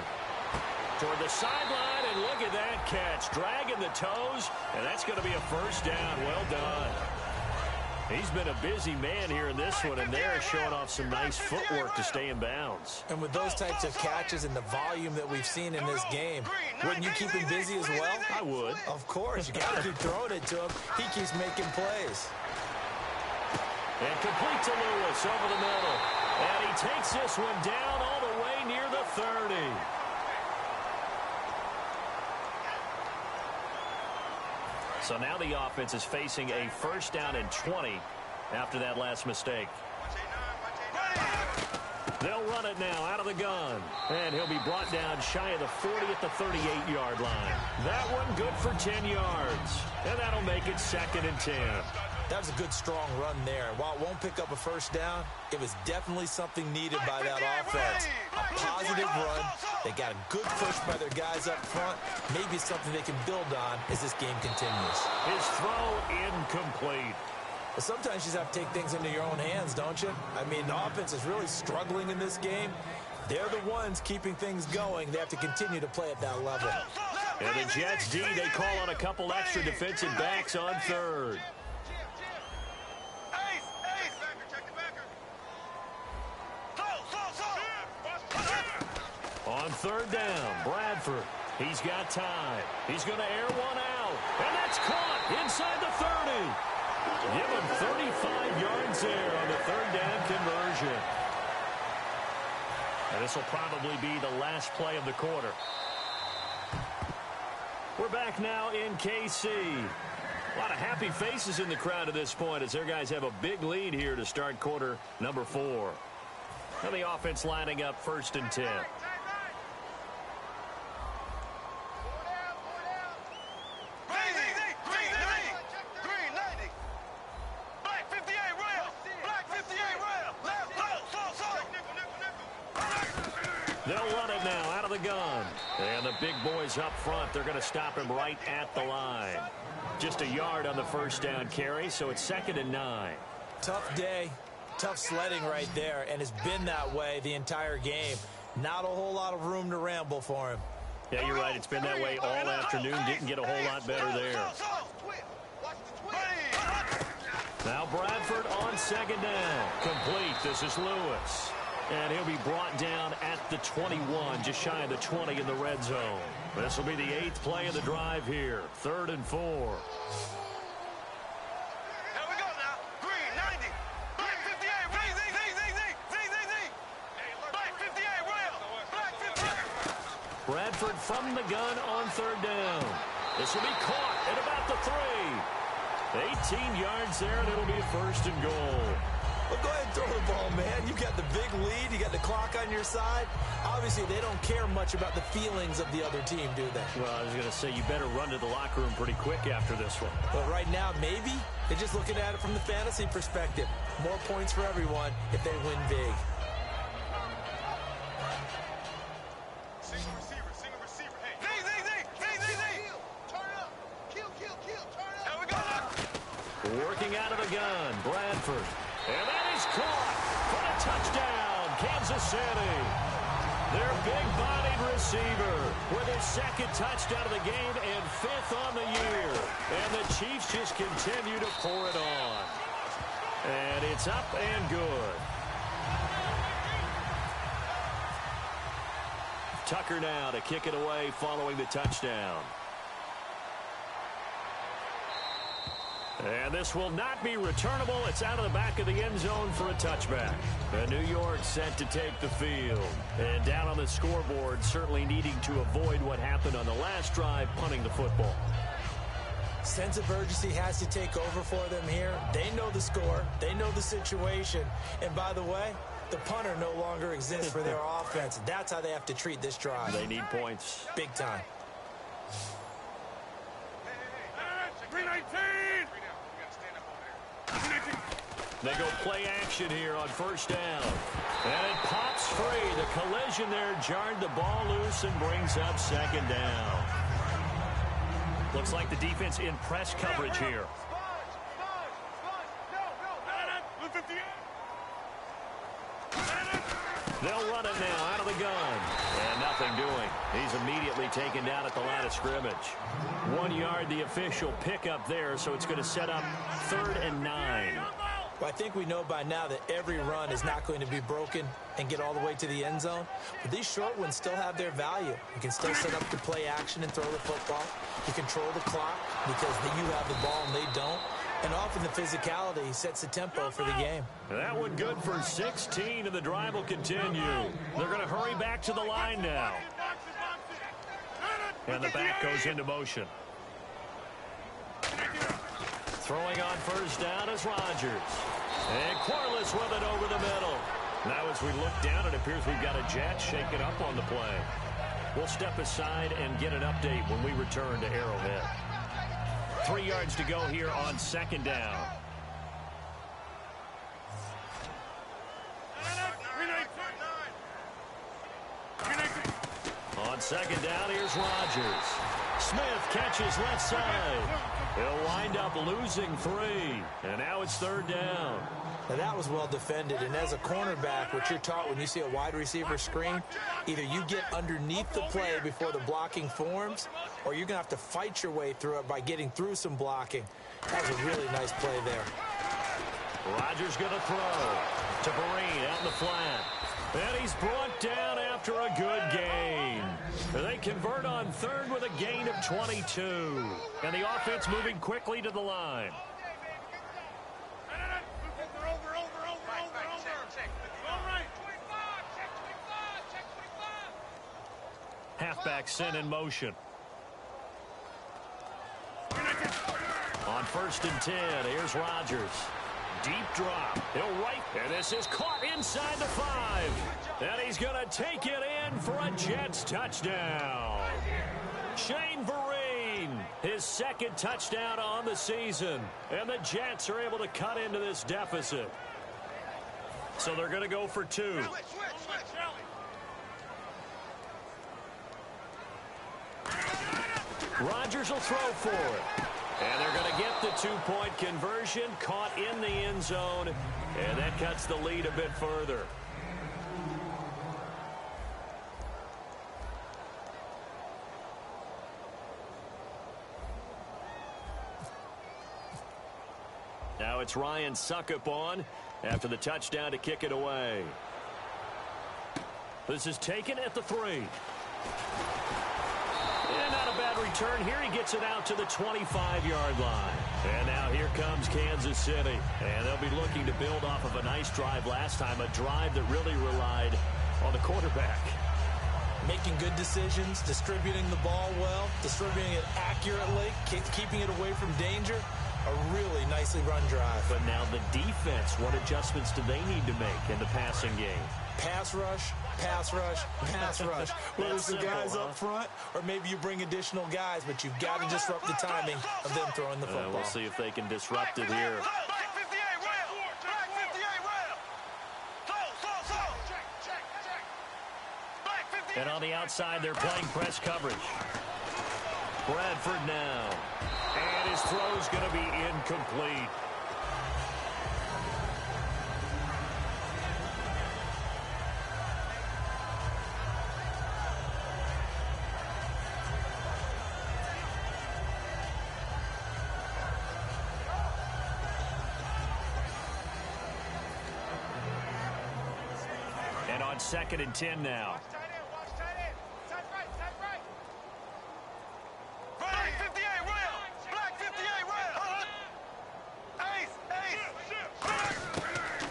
Toward the sideline, and look at that catch. Dragging the toes, and that's going to be a first down. Well done. He's been a busy man here in this one, and they're showing off some nice footwork to stay in bounds. And with those types of catches and the volume that we've seen in this game, wouldn't you keep him busy as well? I would. Of course. You got to keep throwing it to him. He keeps making plays. And complete to Lewis over the middle. And he takes this one down all the way near the 30. So now the offense is facing a first down and 20 after that last mistake. They'll run it now out of the gun. And he'll be brought down shy of the 40 at the 38-yard line. That one good for 10 yards. And that'll make it 2nd and 10. That was a good, strong run there. While it won't pick up a first down, it was definitely something needed by that offense. A positive run. They got a good push by their guys up front. Maybe something they can build on as this game continues. His throw incomplete. But sometimes you just have to take things into your own hands, don't you? I mean, the offense is really struggling in this game. They're the ones keeping things going. They have to continue to play at that level. And the Jets D, they call on a couple extra defensive backs on 3rd. On 3rd down, Bradford. He's got time. He's going to air one out. And that's caught inside the 30. Give him 35 yards there on the 3rd down conversion. And this will probably be the last play of the quarter. We're back now in KC. A lot of happy faces in the crowd at this point as their guys have a big lead here to start quarter number 4. Now the offense lining up 1st and 10. They'll run it now out of the gun. And the big boys up front, they're going to stop him right at the line. Just a yard on the first down carry, so it's 2nd and 9. Tough day, tough sledding right there, and it's been that way the entire game. Not a whole lot of room to ramble for him. Yeah, you're right. It's been that way all afternoon. Didn't get a whole lot better there. Now Bradford on 2nd down. Complete. This is Lewis. And he'll be brought down at the 21, just shy of the 20 in the red zone. This will be the 8th play of the drive here. 3rd and 4. Here we go now. Green, 90. Black 58. Black 58, rail. Black 58. Bradford from the gun on 3rd down. This will be caught at about the 3. 18 yards there, and it'll be a 1st and goal. Well, go ahead and throw the ball, man. You got the big lead. You got the clock on your side. Obviously, they don't care much about the feelings of the other team, do they? Well, I was going to say, you better run to the locker room pretty quick after this one. But right now, maybe they're just looking at it from the fantasy perspective. More points for everyone if they win big. Single receiver. Hey. Turn up. Kill. Turn up. Here we go. Working out of the gun, Bradford. And that is caught for a touchdown, Kansas City. Their big-bodied receiver with his 2nd touchdown of the game and 5th on the year. And the Chiefs just continue to pour it on. And it's up and good. Tucker now to kick it away following the touchdown. And this will not be returnable. It's out of the back of the end zone for a touchback. The New York set to take the field. And down on the scoreboard, certainly needing to avoid what happened on the last drive, punting the football. Sense of urgency has to take over for them here. They know the score. They know the situation. And by the way, the punter no longer exists for their offense. That's how they have to treat this drive. They need points. Big time. 319. They go play action here on 1st down. And it pops free. The collision there jarred the ball loose and brings up 2nd down. Looks like the defense in press coverage here. They'll run it now out of the gun. And nothing doing. He's immediately taken down at the line of scrimmage. 1 yard, the official pickup there, so it's going to set up 3rd and 9. Well, I think we know by now that every run is not going to be broken and get all the way to the end zone. But these short ones still have their value. You can still set up to play action and throw the football. You control the clock because you have the ball and they don't. And often the physicality sets the tempo for the game. That one good for 16, and the drive will continue. They're going to hurry back to the line now. And the back goes into motion. Throwing on 1st down is Rodgers. And Corliss with it over the middle. Now as we look down, it appears we've got a jet shaken up on the play. We'll step aside and get an update when we return to Arrowhead. 3 yards to go here on 2nd down. On 2nd down, here's Rodgers. Smith catches left side. He'll wind up losing 3. And now it's 3rd down. Now that was well defended, and as a cornerback, what you're taught when you see a wide receiver screen, either you get underneath the play before the blocking forms, or you're going to have to fight your way through it by getting through some blocking. That was a really nice play there. Rodgers going to throw to Vereen out in the flat. And he's brought down after a good gain. They convert on 3rd with a gain of 22. And the offense moving quickly to the line. Halfback sent in motion. On 1st and 10. Here's Rodgers. Deep drop. He'll right. And this is caught inside the 5. And he's going to take it in for a Jets touchdown. Shane Vereen, his 2nd touchdown on the season. And the Jets are able to cut into this deficit. So they're going to go for 2. Rodgers will throw for it. And they're going to get the 2-point conversion, caught in the end zone, and that cuts the lead a bit further. Now it's Ryan Suckup on after the touchdown to kick it away. This is taken at the 3. And not a bad return here. He gets it out to the 25-yard line. And now here comes Kansas City. And they'll be looking to build off of a nice drive last time, a drive that really relied on the quarterback. Making good decisions, distributing the ball well, distributing it accurately, keeping it away from danger. A really nicely run drive. But now the defense, what adjustments do they need to make in the passing game? Pass rush, pass rush, pass rush. Whether it's the guys up front or maybe you bring additional guys, but you've got to disrupt the timing of them throwing the football. We'll see if they can disrupt it here. And on the outside, they're playing press coverage. Bradford now. And his throw's going to be incomplete. And on 2nd and 10 now.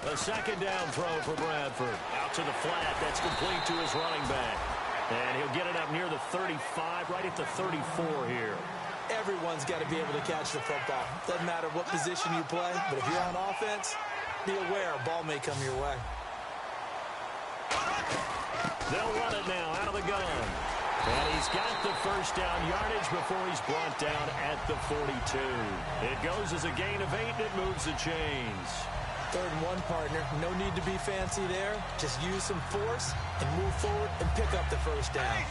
A 2nd down throw for Bradford. Out to the flat. That's complete to his running back. And he'll get it up near the 35, right at the 34 here. Everyone's got to be able to catch the football. Doesn't matter what position you play, but if you're on offense, be aware a ball may come your way. They'll run it now out of the gun. And he's got the 1st down yardage before he's brought down at the 42. It goes as a gain of 8, and it moves the chains. 3rd and 1, partner. No need to be fancy there. Just use some force and move forward and pick up the 1st down.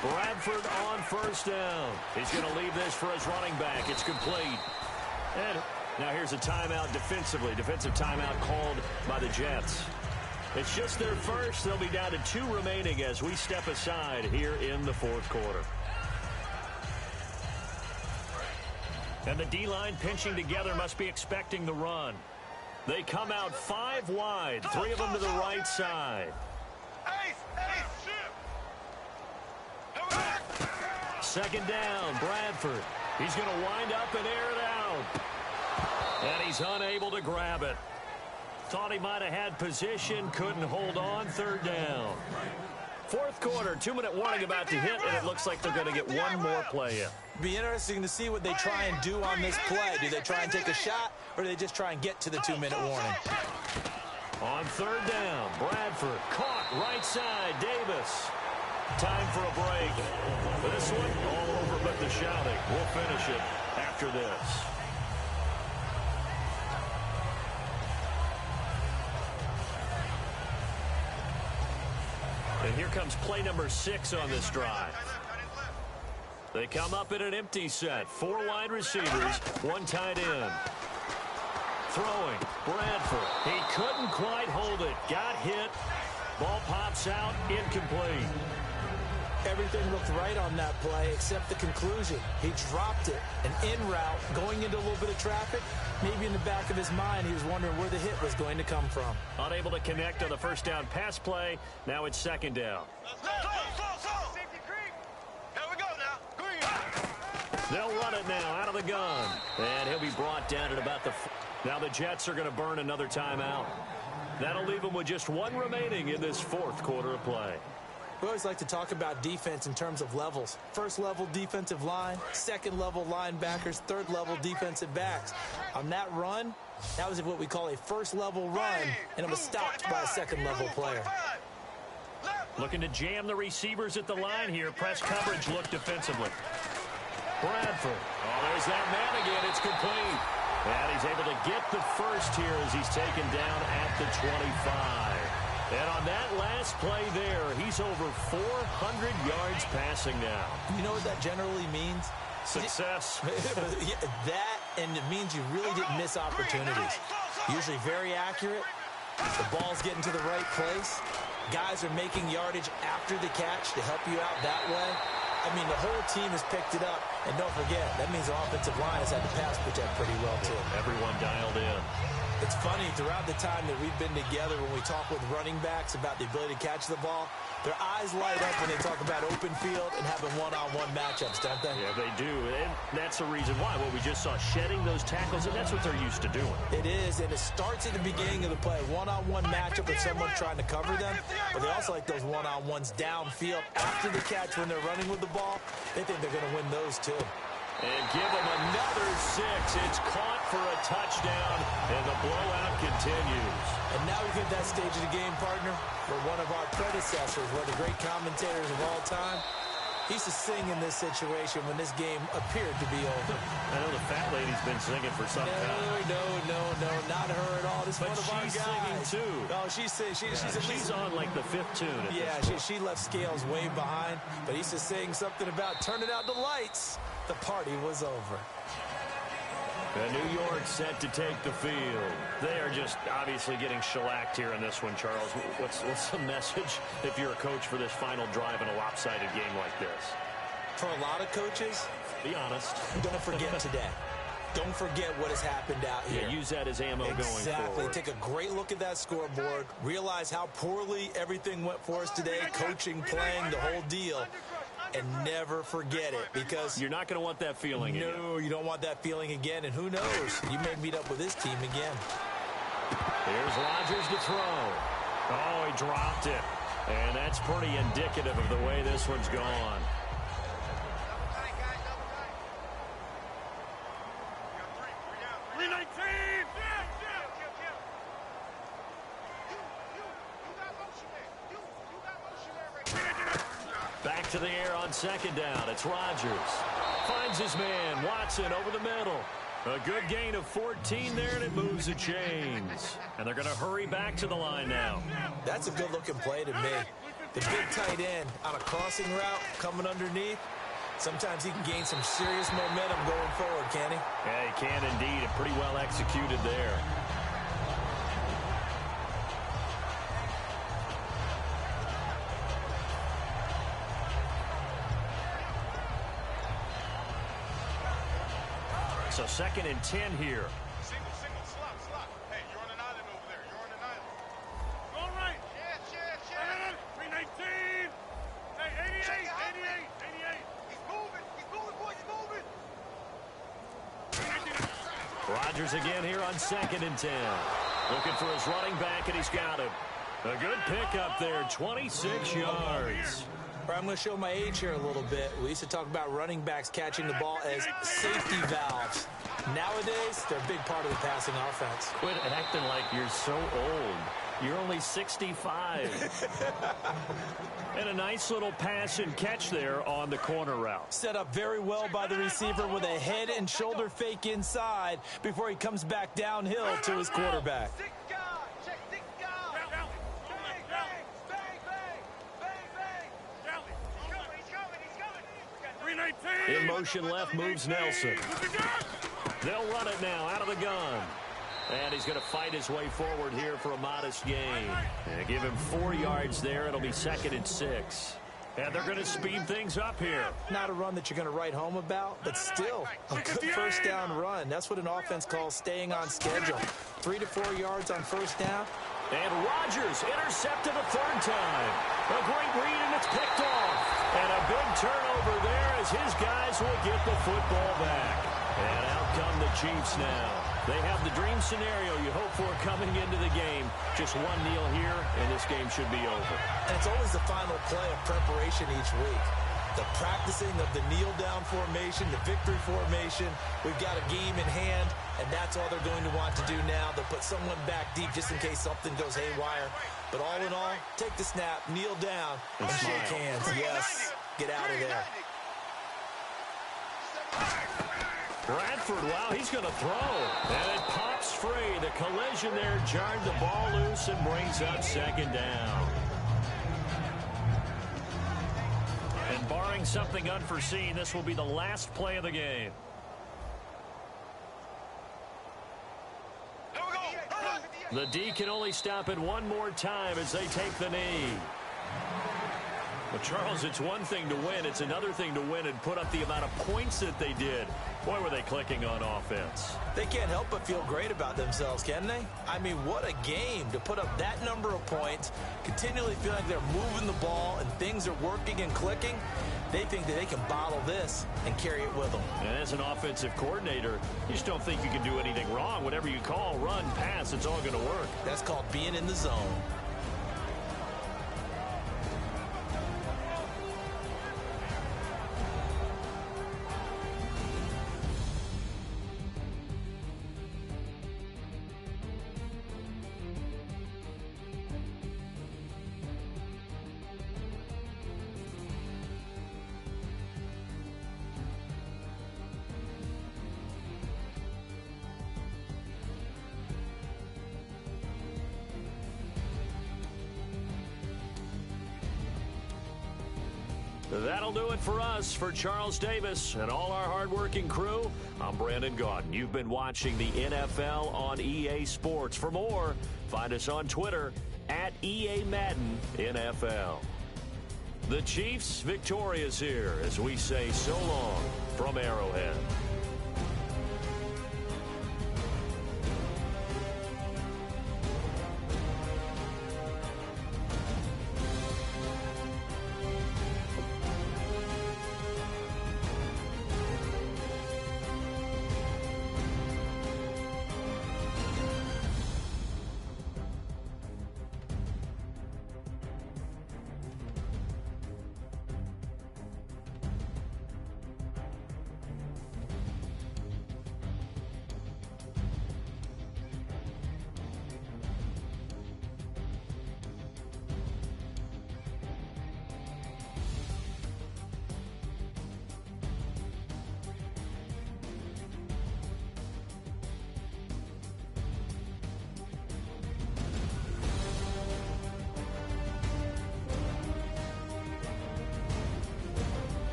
Bradford on 1st down. He's going to leave this for his running back. It's complete. And now here's a timeout defensively. Defensive timeout called by the Jets. It's just their 1st. They'll be down to 2 remaining as we step aside here in the 4th quarter. And the D-line pinching together must be expecting the run. They come out 5 wide, 3 of them to the right side. 2nd down, Bradford. He's going to wind up and air it out. And he's unable to grab it. Thought he might have had position, couldn't hold on. 3rd down. 4th quarter, 2-minute warning about to hit, and it looks like they're going to get one more play in. Be interesting to see what they try and do on this play. Do they try and take a shot, or do they just try and get to the 2-minute warning? On 3rd down, Bradford caught right side, Davis. Time for a break. This one, all over but the shouting. We'll finish it after this. And here comes play number 6 on this drive. They come up in an empty set. 4 wide receivers, 1 tight end. Throwing, Bradford. He couldn't quite hold it. Got hit. Ball pops out, incomplete. Everything looked right on that play except the conclusion. He dropped it. An in route, going into a little bit of traffic. Maybe in the back of his mind, he was wondering where the hit was going to come from. Unable to connect on the 1st down pass play. Now it's 2nd down. They'll run it now out of the gun. And he'll be brought down at about the... Now the Jets are going to burn another timeout. That'll leave them with just one remaining in this fourth quarter of play. We always like to talk about defense in terms of levels. First level defensive line, second level linebackers, third level defensive backs. On that run, that was what we call a first level run, and it was stopped by a second level player. Looking to jam the receivers at the line here. Press coverage look defensively. Bradford. Oh, there's that man again. It's complete. And he's able to get the first here as he's taken down at the 25. And on that last play there, he's over 400 yards passing now. You know what that generally means? Success. That, and it means you really didn't miss opportunities. Usually very accurate. The ball's getting to the right place. Guys are making yardage after the catch to help you out that way. I mean, the whole team has picked it up. And don't forget, that means the offensive line has had to pass protect pretty well, too. Everyone dialed in. It's funny, throughout the time that we've been together, when we talk with running backs about the ability to catch the ball, their eyes light up when they talk about open field and having one-on-one matchups, don't they? Yeah, they do. And that's the reason why. Well, we just saw shedding those tackles, and that's what they're used to doing. It is, and it starts at the beginning of the play. One-on-one matchup with someone trying to cover them, but they also like those one-on-ones downfield after the catch when they're running with the ball. They think they're going to win those, too. And give them another 6. It's caught for a touchdown, and the blowout continues. And now we get that stage of the game, partner, where one of our predecessors, one of the great commentators of all time, he used to sing in this situation when this game appeared to be over. I know the fat lady's been singing for some time. No, not her at all. This is one of our guys. But she's singing, too. No, she's on like the 5th tune. She left Scales way behind, but he used to sing something about turning out the lights. The party was over. And New York set to take the field. They are just obviously getting shellacked here in this one, Charles. What's the message if you're a coach for this final drive in a lopsided game like this? For a lot of coaches, be honest. Don't forget today. Don't forget what has happened out here. Yeah, use that as ammo going forward. Exactly. Take a great look at that scoreboard. Realize how poorly everything went for us today. Coaching, playing, the whole deal. And never forget it, because you're not going to want that feeling again. No, you don't want that feeling again. And who knows? You may meet up with this team again. Here's Rodgers to throw. Oh, he dropped it. And that's pretty indicative of the way this one's gone. Back to the air on second down. It's Rodgers. Finds his man. Watson over the middle. A good gain of 14 there, and it moves the chains. And they're going to hurry back to the line now. That's a good-looking play to me. The big tight end on a crossing route coming underneath. Sometimes he can gain some serious momentum going forward, can he? Yeah, he can indeed, and pretty well executed there. So 2nd and 10 here. Single, slot. Hey, you're on an island over there. You're on an island. All right. Yeah. 319. Hey, 88. He's moving, boys, he's moving. Rodgers again here on 2nd and 10. Looking for his running back, and he's got him. A good pickup there, 26 yards. I'm going to show my age here a little bit. We used to talk about running backs catching the ball as safety valves. Nowadays, they're a big part of the passing offense. Quit acting like you're so old. You're only 65. And a nice little pass and catch there on the corner route. Set up very well by the receiver with a head and shoulder fake inside before he comes back downhill to his quarterback. In motion left moves Nelson. They'll run it now out of the gun. And he's going to fight his way forward here for a modest gain. And give him 4 yards there. It'll be 2nd and 6. And they're going to speed things up here. Not a run that you're going to write home about, but still a good first down run. That's what an offense calls staying on schedule. 3 to 4 yards on first down. And Rodgers intercepted a 3rd time. A great read, and it's picked off. And a big turnover there as his guys will get the football back. And out come the Chiefs now. They have the dream scenario you hope for coming into the game. Just one kneel here, and this game should be over. And it's always the final play of preparation each week. The practicing of the kneel-down formation, the victory formation. We've got a game in hand, and that's all they're going to want to do now. They'll put someone back deep just in case something goes haywire. But all in all, take the snap, kneel down, and shake hands. Yes, get out of there. Bradford, wow, he's going to throw. And it pops free. The collision there jarred the ball loose and brings up second down. And barring something unforeseen, this will be the last play of the game. The D can only stop it one more time as they take the knee. Well, Charles, it's one thing to win. It's another thing to win and put up the amount of points that they did. Boy, were they clicking on offense. They can't help but feel great about themselves, can they? I mean, what a game to put up that number of points, continually feel like they're moving the ball and things are working and clicking. They think that they can bottle this and carry it with them. And as an offensive coordinator, you just don't think you can do anything wrong. Whatever you call, run, pass, it's all going to work. That's called being in the zone. That'll do it for us. For Charles Davis and all our hardworking crew, I'm Brandon Gaudin. You've been watching the NFL on EA Sports. For more, find us on Twitter at EA Madden NFL. The Chiefs victorious here as we say so long from Arrowhead.